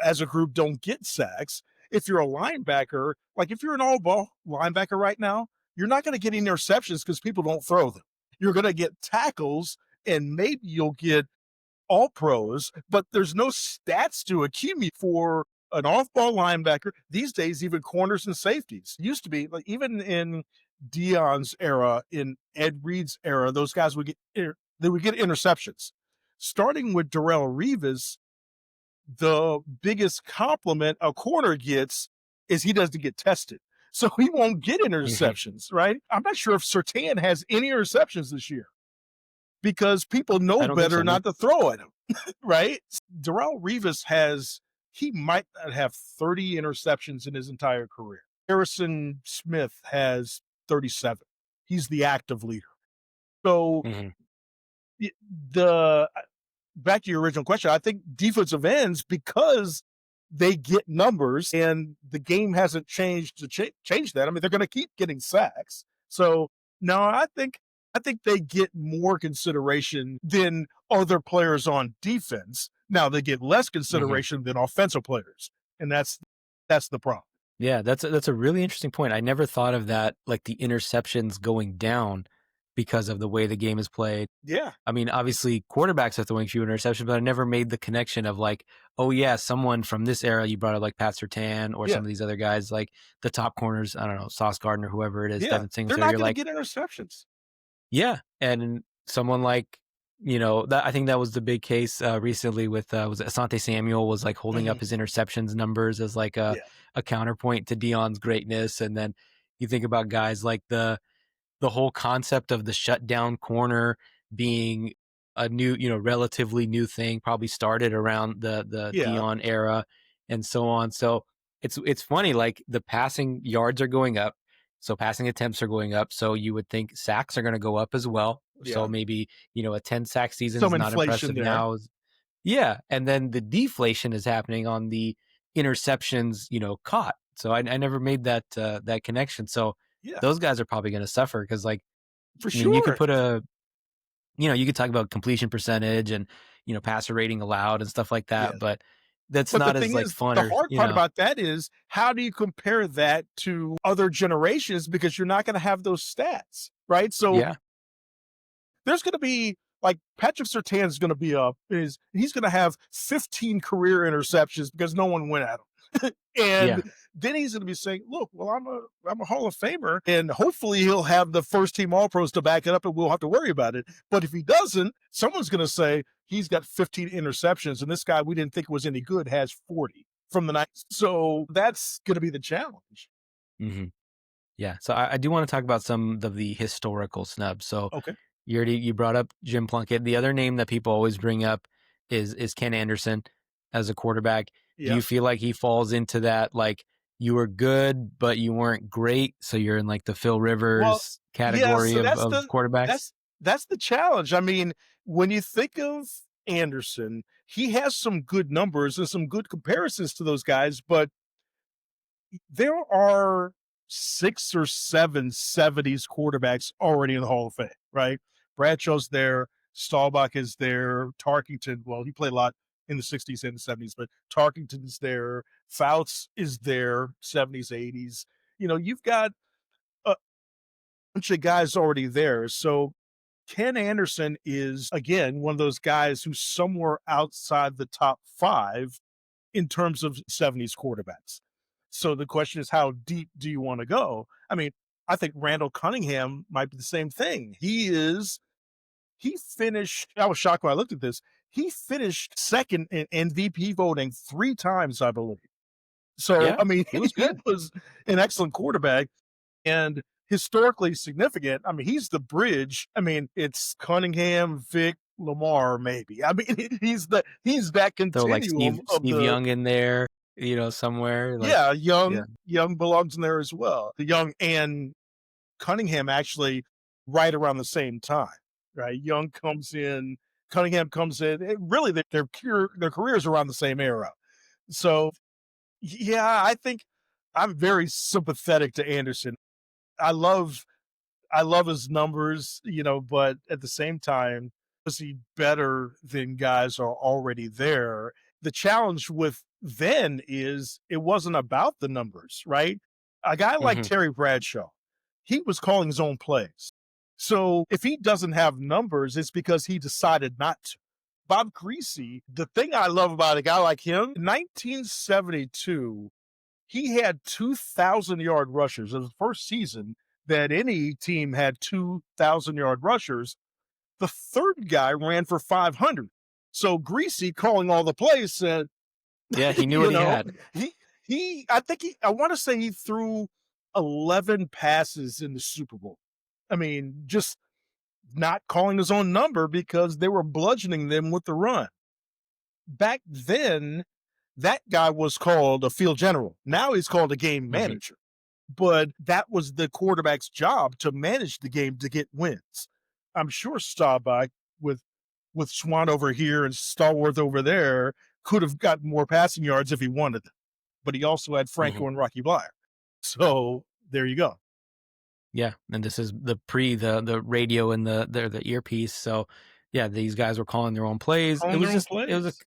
as a group don't get sacks. If you're a linebacker, like if you're an all ball linebacker right now, you're not going to get any interceptions because people don't throw them. You're going to get tackles and maybe you'll get all pros, but there's no stats to accumulate for an off ball linebacker. These days, even corners and safeties used to be like even in Dion's era, in Ed Reed's era, those guys would get interceptions. Starting with Darrell Revis, the biggest compliment a corner gets is he doesn't get tested. So he won't get Hmm. interceptions, right? I'm not sure if Sertan has any interceptions this year because people I know don't think better so. No. not to throw at him, right? Darrell Revis he might not have 30 interceptions in his entire career. Harrison Smith has 37. He's the active leader. So Hmm. the back to your original question, I think defensive ends, because they get numbers and the game hasn't changed to change that. I mean, they're going to keep getting sacks. So no, I think they get more consideration than other players on defense. Now they get less Hmm. consideration than offensive players, and that's the problem. Yeah, that's a really interesting point. I never thought of that, like the interceptions going down because of the way the game is played. Yeah, I mean, obviously quarterbacks are throwing fewer interceptions, but I never made the connection of like, oh yeah, someone from this era you brought up like Pat Surtain or yeah, some of these other guys, like the top corners, I don't know, Sauce Gardner, whoever it is, yeah. Devin They're Singletary. not You're going to like, get interceptions. yeah. And someone like, that I think that was the big case recently with was it Asante Samuel was like holding Hmm. up his interceptions numbers as like Yeah, a counterpoint to Dion's greatness. And then you think about guys like the whole concept of the shutdown corner being a new, relatively new thing, probably started around the yeah, Dion era. and so on. So it's funny, like the passing yards are going up, so passing attempts are going up. So you would think sacks are going to go up as well. So Yeah. maybe a 10 sack season Some is not inflation impressive there. now. Yeah, and then the deflation is happening on the interceptions, caught. So I never made that connection. So Yeah, those guys are probably going to suffer because, like, for I mean, you could sure. put you could talk about completion percentage and passer rating allowed and stuff like Yeah. that, but that's But the not as thing like is, fun the or hard part about that is how do you compare that to other generations because you're not gonna have those stats, right? So yeah, there's going to be like Patrick Surtain's going to be up is he's going to have 15 career interceptions because no one went at him. yeah, And then he's going to be saying, "Look, well, I'm a Hall of Famer, and hopefully he'll have the first team All Pros to back it up, and we'll have to worry about it. But if he doesn't, someone's going to say he's got 15 interceptions, and this guy we didn't think was any good has 40 from the night. So that's going to be the challenge." hmm yeah. So I do want to talk about some of the historical snubs. So Okay. you brought up Jim Plunkett. The other name that people always bring up is Ken Anderson as a quarterback. Do Yeah. you feel like he falls into that, like, you were good but you weren't great, so you're in like the Phil Well, Rivers yeah, category so of quarterbacks? that's the challenge. I mean, when you think of Anderson, he has some good numbers and some good comparisons to those guys, but there are 6 or 7 70s quarterbacks already in the Hall of Fame, right? Bradshaw's there, Staubach is there, Tarkington, well, he played a lot in the 60s and the 70s, but Tarkington's there, Fouts is there, 70s, 80s. You've got a bunch of guys already there. So Ken Anderson is, again, one of those guys who's somewhere outside the top 5 in terms of 70s quarterbacks. So the question is, how deep do you want to go? I mean, I think Randall Cunningham might be the same thing. He finished, I was shocked when I looked at this. He finished second in MVP voting 3 times, I believe. So, Yeah, I mean, he was he good. was an excellent quarterback and historically significant. I mean, he's the bridge. I mean, it's Cunningham, Vic, Lamar, maybe. I mean, he's that Throw like continuum of Steve the Young in there, somewhere like, yeah, yeah, Young belongs in there as well. The Young and Cunningham actually right around the same time, right? Young comes in, Cunningham comes in. Really, their careers around the same era. So, yeah, I think I'm very sympathetic to Anderson. I love I love his numbers, but at the same time, is he better than guys are already there? The challenge with then is it wasn't about the numbers, right? A guy like mhm, Terry Bradshaw, he was calling his own plays. So if he doesn't have numbers, it's because he decided not to. Bob Greasy, the thing I love about a guy like him, in 1972, he had 2,000-yard rushers. It was the first season that any team had 2,000-yard rushers. The third guy ran for 500. So Greasy, calling all the plays, said, yeah, he knew what you he know, had. I want to say he threw 11 passes in the Super Bowl. I mean, just not calling his own number because they were bludgeoning them with the run. Back then, that guy was called a field general. Now he's called a game Mhm, manager. But that was the quarterback's job to manage the game to get wins. I'm sure Staubach with Swan over here and Stallworth over there could have gotten more passing yards if he wanted them. But he also had mhm. Franco and Rocky Blyer. So there you go. Yeah, and this is the pre the radio and the earpiece, so, yeah, these guys were calling their own plays. Calling their own It was a plays.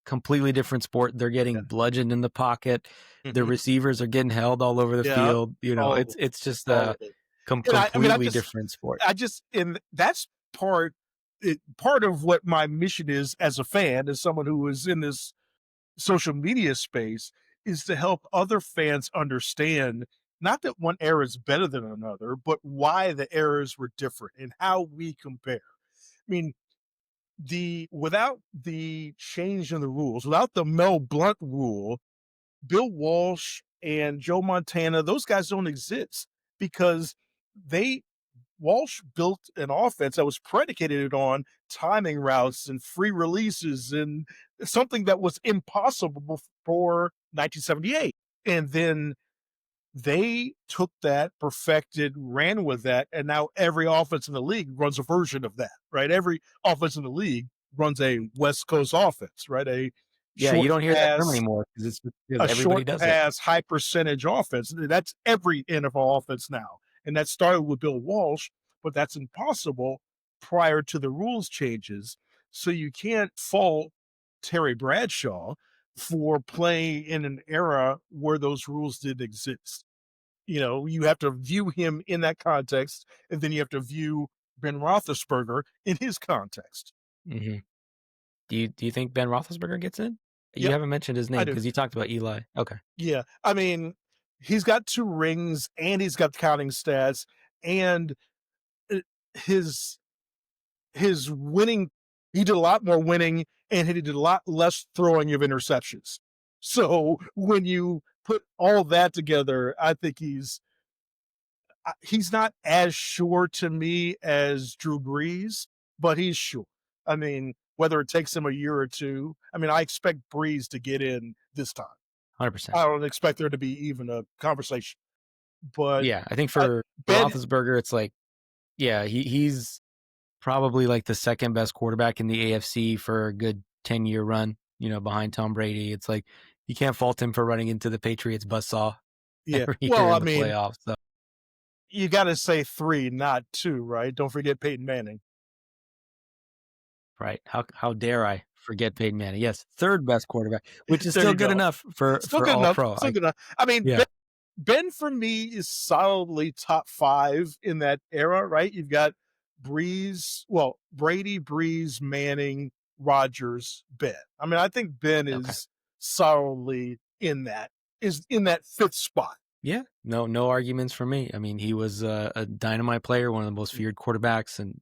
completely different sport. They're Yeah. getting bludgeoned in the pocket. The Mhm. receivers are getting held all over the Yeah. field, All of it. it's just All a of it. And I mean, completely different sport. and that's part of what my mission is as a fan, as someone who is in this social media space, is to help other fans understand not that one era is better than another, but why the eras were different and how we compare. I mean, the without the change in the rules, without the Mel Blunt rule, Bill Walsh and Joe Montana, those guys don't exist because they Walsh built an offense that was predicated on timing routes and free releases and something that was impossible before 1978. And then they took that, perfected, ran with that, and now every offense in the league runs a version of that, right? Every offense in the league runs a West Coast offense, right? A Yeah, you short don't hear that term pass, anymore because it's because a everybody short does it. pass, high percentage offense. That's every NFL offense now. And that started with Bill Walsh, but that's impossible prior to the rules changes. So you can't fault Terry Bradshaw for playing in an era where those rules didn't exist. You have to view him in that context, and then you have to view Ben Roethlisberger in his context. Mhm. Do you think Ben Roethlisberger gets in? You Yep, haven't mentioned his I name do. because you talked about Eli. Okay. Yeah, I mean, he's got 2 rings, and he's got counting stats, and, uh, his his winning he did a lot more winning, and he did a lot less throwing of interceptions. So, when you put all that together, I think he's not as sure to me as Drew Brees, but he's sure. I mean, whether it takes him a year or 2, I mean, I expect Brees to get in this time. 100%. I don't expect there to be even a conversation. But Yeah, I think I for Ben Roethlisberger, it's like, yeah, he's probably like the second best quarterback in the AFC for a good 10-year run, behind Tom Brady. It's like you can't fault him for running into the Patriots buzzsaw yeah. every year Well, I in the mean, playoffs. So, you gotta say 3, not 2, right? Don't forget Peyton Manning. right. How dare I forget Peyton Manning? Yes, third best quarterback, which is There still you good go. enough for Still good all enough, pro. still good enough. I mean, Yeah. Ben for me is solidly top 5 in that era, right? You've got Brady, Breeze, Manning, Rodgers, Ben. I mean, I think Ben Okay. is solidly is in that 5th spot. Yeah. No arguments for me. I mean, he was a dynamite player, one of the most feared quarterbacks, and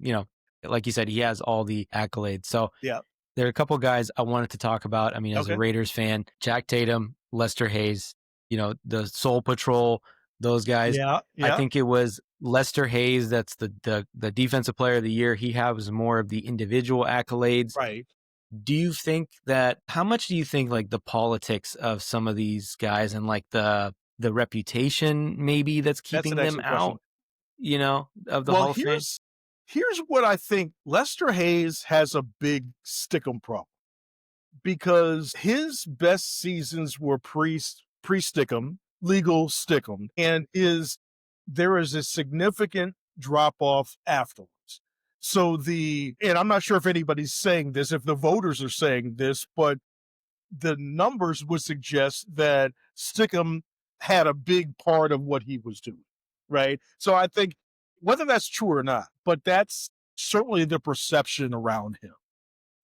like you said, he has all the accolades. So Yeah. there are a couple guys I wanted to talk about. I mean, as a Okay. Raiders fan, Jack Tatum, Lester Hayes, the Soul Patrol, those guys. Yeah. I Yeah. think it was Lester Hayes that's the defensive player of the year. He has more of the individual accolades. Right. Do you think that how much do you think like the politics of some of these guys and like the reputation maybe that's That's an keeping them excellent question. out, of the Well, Hall of Fame? here's what I think. Lester Hayes has a big stickum problem because his best seasons were pre stickum, legal stickum, and is there is a significant drop off afterwards. So and I'm not sure if anybody's saying this, if the voters are saying this, but the numbers would suggest that Stickum had a big part of what he was doing, right? So I think whether that's true or not, but that's certainly the perception around him.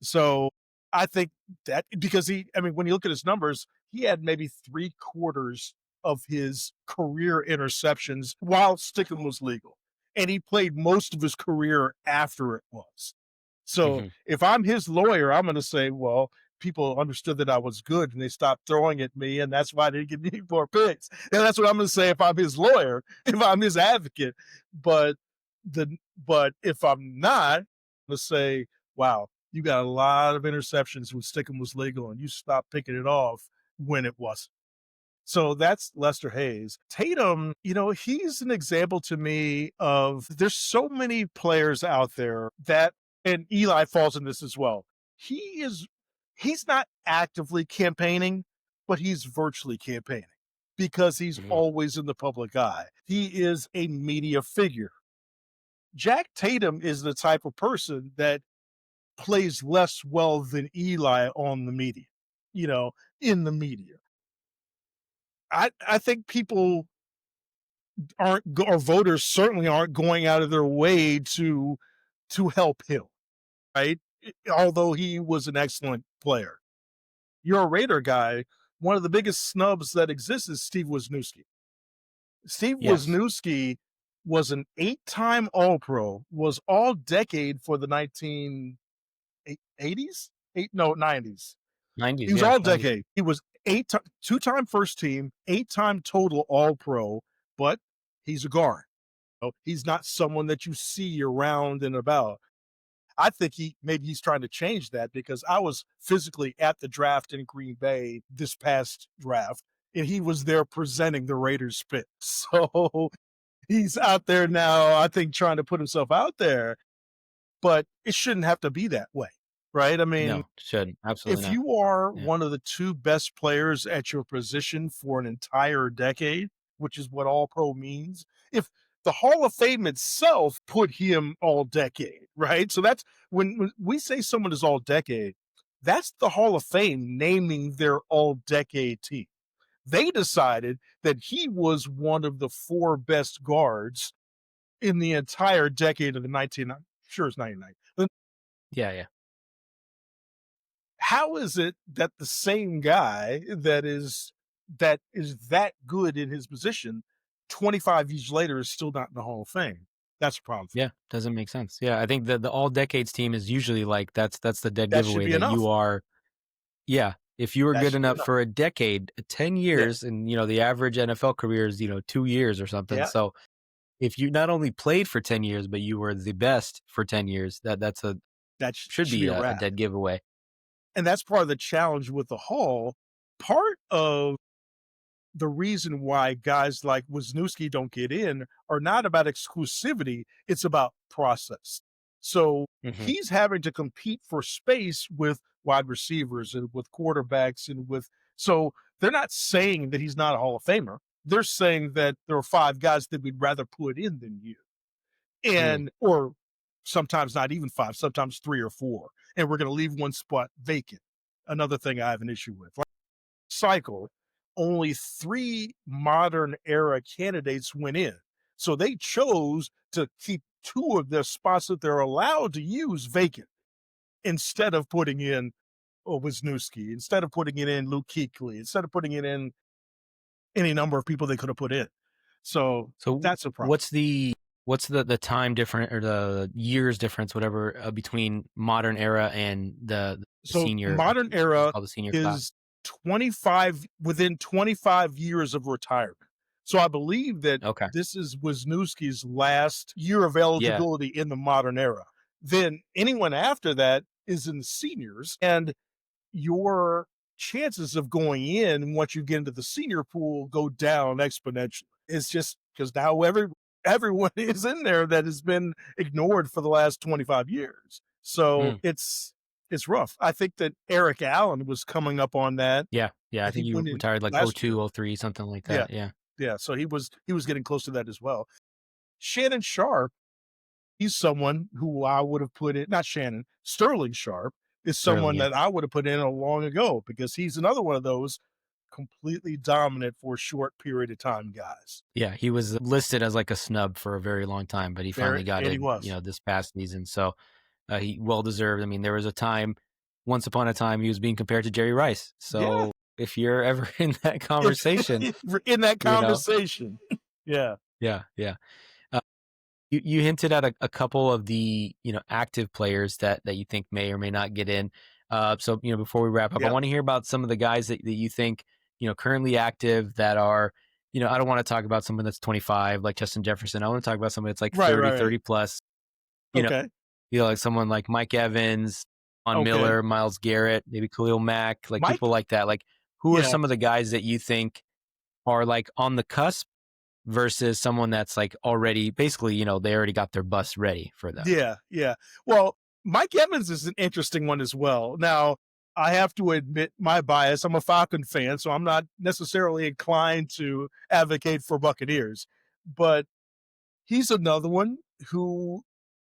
So I think that because I mean, when you look at his numbers, he had maybe 3/4 of his career interceptions while Stickum was legal. And he played most of his career after it was. So Hmm. if I'm his lawyer, I'm going to say, well, people understood that I was good and they stopped throwing at me, and that's why they didn't give me more picks. And that's what I'm going to say if I'm his lawyer, if I'm his advocate. But if I'm not, let's say, wow, you got a lot of interceptions when Stickum was legal, and you stopped picking it off when it wasn't. So that's Lester Hayes. Tatum, he's an example to me of there's so many players out there that, and Eli falls in this as well. He is, he's not actively campaigning, but he's virtually campaigning because he's Hmm. always in the public eye. He is a media figure. Jack Tatum is the type of person that plays less well than Eli on the media, you know, in the media. I think people or voters certainly aren't going out of their way to help him, right? Although he was an excellent player. You're a Raider guy. One of the biggest snubs that exists is Steve Wisniewski. Steve Yes. Wisniewski was an 8-time All-Pro, was all decade for the 1980s, eight no 90s. He 90s, was yeah, all 90s. decade. He was 2-time first team, 8-time total All Pro, but he's a guard. He's not someone that you see around and about. I think maybe he's trying to change that because I was physically at the draft in Green Bay this past draft, and he was there presenting the Raiders pick. So he's out there now, I think, trying to put himself out there, but it shouldn't have to be that way, right? I mean, No, shouldn't. Absolutely if not. you are Yeah. one of the two best players at your position for an entire decade, which is what all pro means, if the Hall of Fame itself put him all decade, right? So that's when we say someone is all decade, that's the Hall of Fame naming their all decade team. They decided that he was one of the four best guards in the entire decade of the 19, sure it's 99. Yeah, yeah. How is it that the same guy that is that good in his position 25 years later is still not in the Hall of Fame? That's a problem for me. Yeah, doesn't make sense. Yeah, I think the all decades team is usually like that's the dead That should giveaway be that you enough. are. Yeah, if you were That good should be enough enough. for a decade, 10 Yeah. years, and the average NFL career is 2 years or something. Yeah. So if you not only played for 10 years, but you were the best for 10 years, that's a That should should be be a a wrap. dead giveaway. And that's part of the challenge with the Hall. Part of the reason why guys like Wisniewski don't get in are not about exclusivity, it's about process. So Hmm. he's having to compete for space with wide receivers and with quarterbacks and with so they're not saying that he's not a Hall of Famer. They're saying that there are five guys that we'd rather put in than you. Mm. And or sometimes not even five, sometimes three or four. And we're going to leave one spot vacant. Another thing I have an issue with cycle, only three modern era candidates went in. So they chose to keep two of the spots that they're allowed to use vacant instead of putting in Wisniewski, instead of putting it in Luke Kuechly, instead of putting it in any number of people they could have put in. So So that's a problem. what's the time difference or the years difference, whatever, between modern era and the So senior, modern what's era called the senior class? is 25 within 25 years of retirement. So I believe that Okay. this is Wisniewski's last year of Yeah. eligibility in the modern era. Then anyone after that is in the seniors, and your chances of going in once you get into the senior pool go down exponentially. It's just because now everyone is in there that has been ignored for the last 25 years. So Mm. it's rough. I think that Eric Allen was coming up on that. Yeah. Yeah. I think He you went in retired like last year. 02, 03, something like Yeah. that. Yeah. Yeah. So he was getting close to that as well. Shannon Sharp, he's someone who I would have put in, not Shannon, Sterling Sharp is Sterling. someone Yeah. that I would have put in a long ago because he's another one of those completely dominant for a short period of time guys. Yeah. He was listed as like a snub for a very long time, but he There, finally got and he in, was. this past season. So he well deserved. I mean, there was a time, once upon a time, he was being compared to Jerry Rice. Yeah. So if you're ever in that If conversation, if we're in that you know, conversation. Yeah. yeah, yeah. Uh, you hinted at a couple of the active players that you think may or may not get in. So before we wrap up, I Yeah. want to hear about some of the guys that you think currently active that are I don't want to talk about someone that's 25 like Justin Jefferson. I want to talk about someone that's like Right, 30, right, right. 30 plus. You know, Okay. like someone like Mike Evans, on Okay. Miller, Miles Garrett, maybe Khalil Mack, like Mike, people like that. Like who are yeah. some of the guys that you think are like on the cusp versus someone that's like already basically, they already got their bus ready for them. Yeah, yeah. Well, Mike Evans is an interesting one as well. Now, I have to admit my bias. I'm a Falcon fan, so I'm not necessarily inclined to advocate for Buccaneers, but he's another one who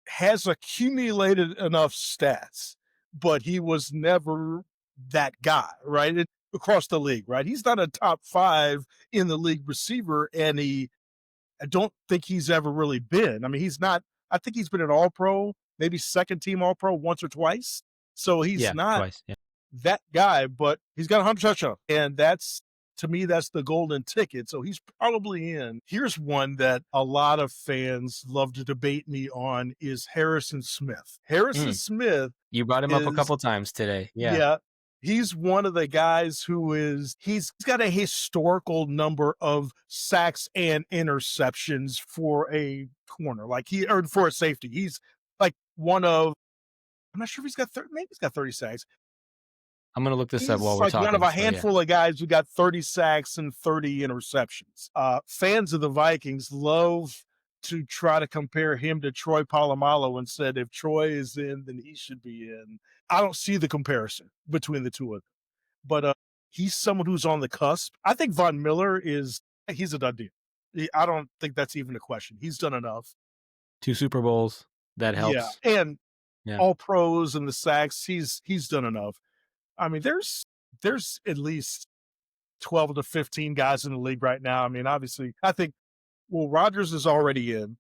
has accumulated enough stats, but he was never that guy, right? Across the league, right? He's not a top 5 in the league receiver, and I don't think he's ever really been. I mean, he's not. I think he's been an All Pro, maybe second team All Pro once or twice. So he's Yeah, not twice. Yeah. that guy, but he's got 100 touchdowns, and that's to me that's the golden ticket. So he's probably in. Here's one that a lot of fans love to debate me on: is Harrison Smith. Harrison Mm. Smith You brought him up a is couple times today. Yeah. yeah. He's one of the guys who he's got a historical number of sacks and interceptions for a corner. Like he or for a safety. He's like one of I'm not sure if he's got 30, maybe he's got 30 sacks. I'm gonna look this up while He's we're like one of talking. a So yeah, handful of guys who got 30 sacks and 30 interceptions. Fans of the Vikings love to try to compare him to Troy Polamalu and said if Troy is in, then he should be in. I don't see the comparison between the two of them, but he's someone who's on the cusp. I think Von Miller he's a done deal. I don't think that's even a question. He's done enough. 2 Super Bowls. That Yeah, helps. and Yeah. all pros and the sacks. He's done enough. I mean, there's at least 12 to 15 guys in the league right now. I mean, obviously, I think, well, Rodgers is already in.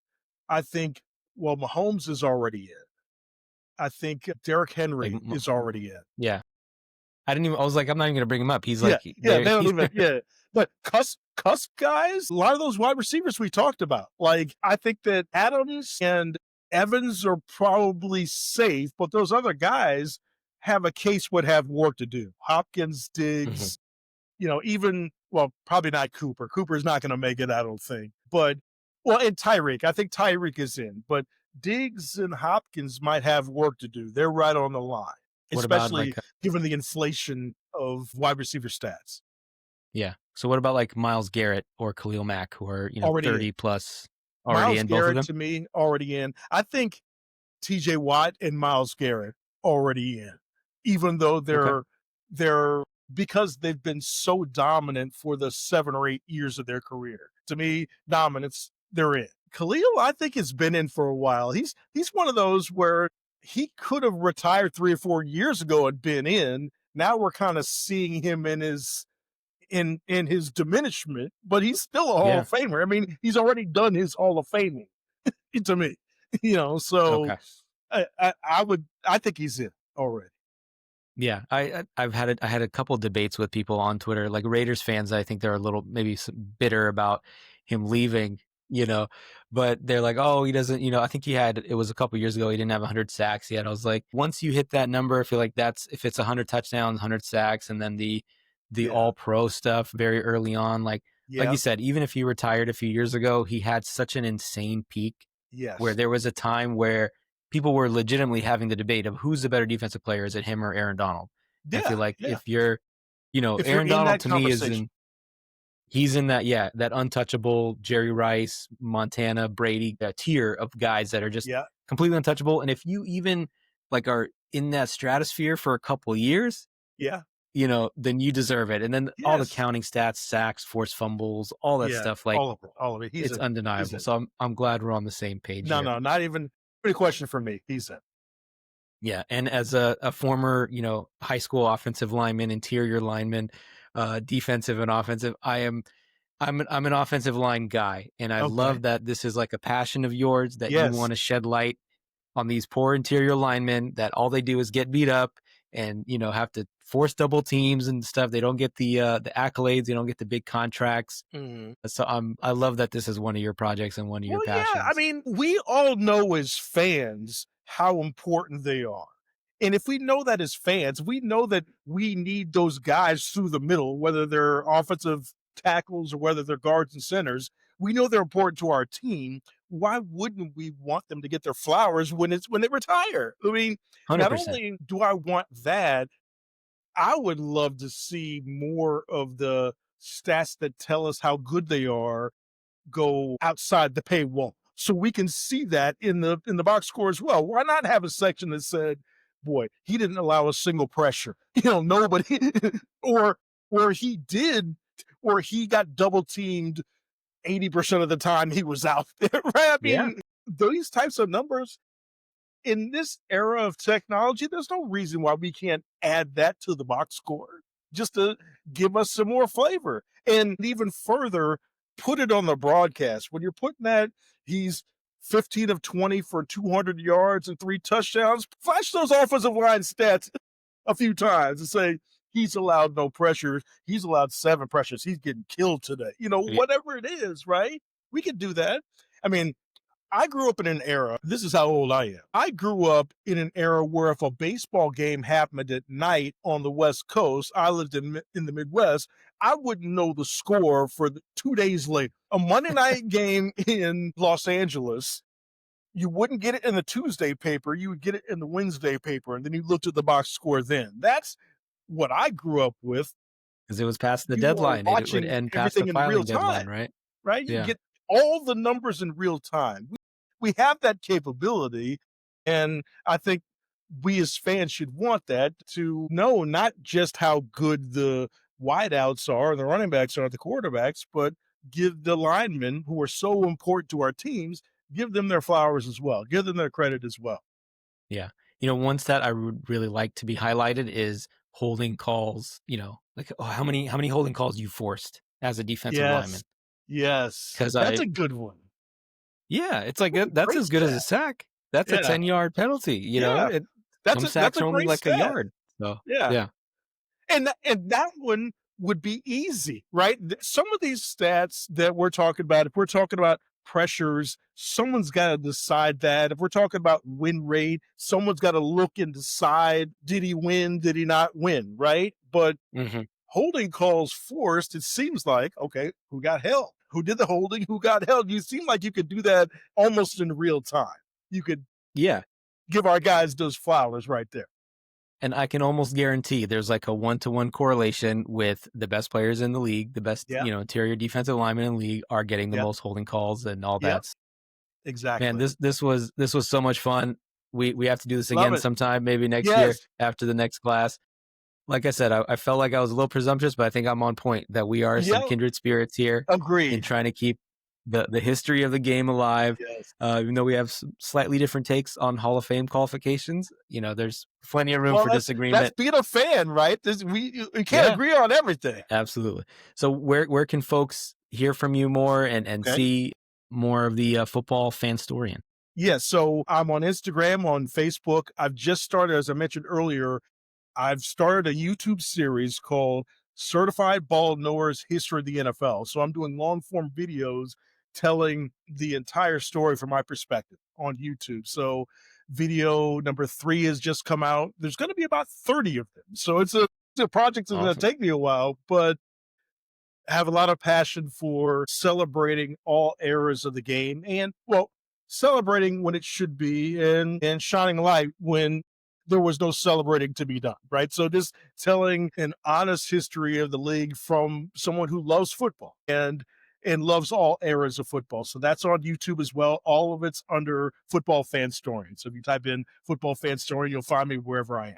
I think, well, Mahomes is already in. I think Derrick Like, Henry is already in. yeah. I didn't even. I was like, I'm not even gonna bring him up. He's Yeah, like, yeah, there. they don't even, yeah. But cusp guys, a lot of those wide receivers we talked about. Like, I think that Adams and Evans are probably safe, but those other guys have a case would have work to do. Hopkins, Mhm. Diggs, even, well, probably not Cooper. Cooper's not going to make it, I don't think. But, well, and Tyreek. I think Tyreek is in. But Diggs and Hopkins might have work to do. They're right on the line, What about especially like, given the inflation of wide receiver stats. yeah? So what about like Miles Garrett or Khalil Mack, who are Already in. 30 plus, already Miles in both of Garrett, them? to me, already in. I think TJ Watt and Miles Garrett already in, even though Okay. they're because they've been so dominant for the 7 or 8 years of their career. To me, dominance, they're in. Khalil, I think, has been in for a while. He's one of those where he could have retired 3 or 4 years ago and been in. Now we're kind of seeing him in his diminishment, but he's still a Hall Yeah. of Famer. I mean, he's already done his Hall of Faming to me, so Okay. I think he's in already. Yeah, I had a couple debates with people on Twitter, like Raiders fans. I think they're a little maybe bitter about him leaving, you know, but they're like, oh, he doesn't, I think it was a couple years ago. He didn't have 100 sacks yet. I was like, once you hit that number, I feel like if it's 100 touchdowns, 100 sacks, and then the Yeah. all pro stuff very early on, like Yeah. you said, even if he retired a few years ago, he had such an insane peak where Yes. there was a time where people were legitimately having the debate of who's the better defensive player. Is it him or Aaron Donald? And I Yeah. feel like Yeah. If you're Aaron in Donald that to me conversation. he's in that, yeah, that untouchable Jerry Rice, Montana, Brady, that tier of guys that are just Yeah. completely untouchable. And if you even like are in that stratosphere for a couple years, Yeah. then you deserve it. And then all the Yes. counting stats, sacks, forced fumbles, all that Yeah. stuff, like All of it. All of it. He's it's in. He's undeniable. in. So I'm glad we're on the same page No, here. no, not even a question for me. He's in. Yeah, and as a former, high school offensive lineman, interior lineman, defensive and offensive, I'm an offensive line guy, and I Okay. love that this is like a passion of yours that you Yes. want to shed light on these poor interior linemen that all they do is get beat up and have to force double teams and stuff. They don't get the accolades, they don't get the big contracts. Mhm. So I love that this is one of your projects and one of your Well, yeah. I passions. mean, we all know as fans how important they are. And if we know that as fans, we know that we need those guys through the middle, whether they're offensive tackles or whether they're guards and centers. We know they're important to our team. Why wouldn't we want them to get their flowers when they retire? I mean, not 100%. only do I want that, I would love to see more of the stats that tell us how good they are go outside the paywall so we can see that in the box score as well. Why not have a section that said, boy, he didn't allow a single pressure, nobody, or he did, or he got double teamed 80% of the time he was out there, right? I Yeah, mean, these types of numbers in this era of technology, there's no reason why we can't add that to the box score just to give us some more flavor. And even further, put it on the broadcast. When you're putting that, he's 15 of 20 for 200 yards and 3 touchdowns, flash those offensive line stats a few times and say, he's allowed no pressures. He's allowed 7 pressures. He's getting killed today. yeah, Whatever it is, right? We could do that. I mean, I grew up in an era, this is how old I am. I grew up in an era where if a baseball game happened at night on the West Coast, I lived in the Midwest, I wouldn't know the score for 2 days later. A Monday night game in Los Angeles, You wouldn't get it in the Tuesday paper, you would get it in the Wednesday paper, and then you looked at the box score then. That's what I grew up with. because it was past the You are deadline. It would watching end past the everything in real filing time, deadline, right? right? You Yeah. get all the numbers in real time. We have that capability, and I think we as fans should want that to know not just how good the wideouts are, the running backs are, the quarterbacks, but give the linemen who are so important to our teams, give them their flowers as well, give them their credit as well. Yeah. One stat I would really like to be highlighted is holding calls, like, oh, how many holding calls you forced as a defensive Yes. lineman. Yes. Because That's I a good one. Yeah, it's like, Ooh, that's great as good as stat. a sack. That's a Yeah. 10-yard penalty, Yeah. some That's sacks a are only great like a stat. yard. So, Yeah. yeah. And that one would be easy, right? Some of these stats that we're talking about, if we're talking about pressures, someone's got to decide that. If we're talking about win rate, someone's got to look and decide, did he win? Did he not win? Right. But Mhm. holding calls forced, it seems like, okay, who got held? Who did the holding? Who got held? You seem like you could do that almost in real time. You could Yeah. give our guys those flowers right there. And I can almost guarantee there's like a one-to-one correlation with the best players in the league, the best, Yeah. interior defensive linemen in the league are getting the Yeah. most holding calls and all Yep. that. Man, Exactly. this was so much fun. We have to do this Love again it. sometime, maybe next year Yes. after the next class. Like I said, I felt like I was a little presumptuous, but I think I'm on point that we are some Yep. kindred spirits here in Agreed. trying to keep the history of the game alive. Yes. Even though we have some slightly different takes on Hall of Fame qualifications, there's plenty of room Well, for that's disagreement. being a fan, right? We can't Yeah, agree on everything. absolutely. So where can folks hear from you more and Okay. see more of the football Fanstorian? Yeah. So I'm on Instagram, on Facebook. I've just started, as I mentioned earlier, I've started a YouTube series called Certified Ball Knowers History of the NFL. So I'm doing long form videos telling the entire story from my perspective on YouTube. So video number 3 has just come out. There's going to be about 30 of them. So it's a project that's going to Awesome. take me a while, but have a lot of passion for celebrating all eras of the game and, well, celebrating when it should be and shining light when there was no celebrating to be done, right? So just telling an honest history of the league from someone who loves football and loves all eras of football. So that's on YouTube as well. All of it's under Football Fanstorian. So if you type in Football Fanstorian, you'll find me wherever I am.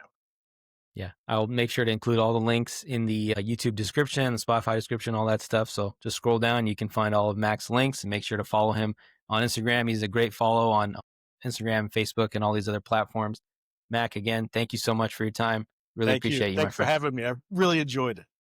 Yeah, I'll make sure to include all the links in the YouTube description, the Spotify description, all that stuff. So just scroll down. You can find all of Mack's links and make sure to follow him on Instagram. He's a great follow on Instagram, Facebook, and all these other platforms. Mack, again, thank you so much for your time. Really Thank you. appreciate you, my Thanks for friend. having me. I really enjoyed it.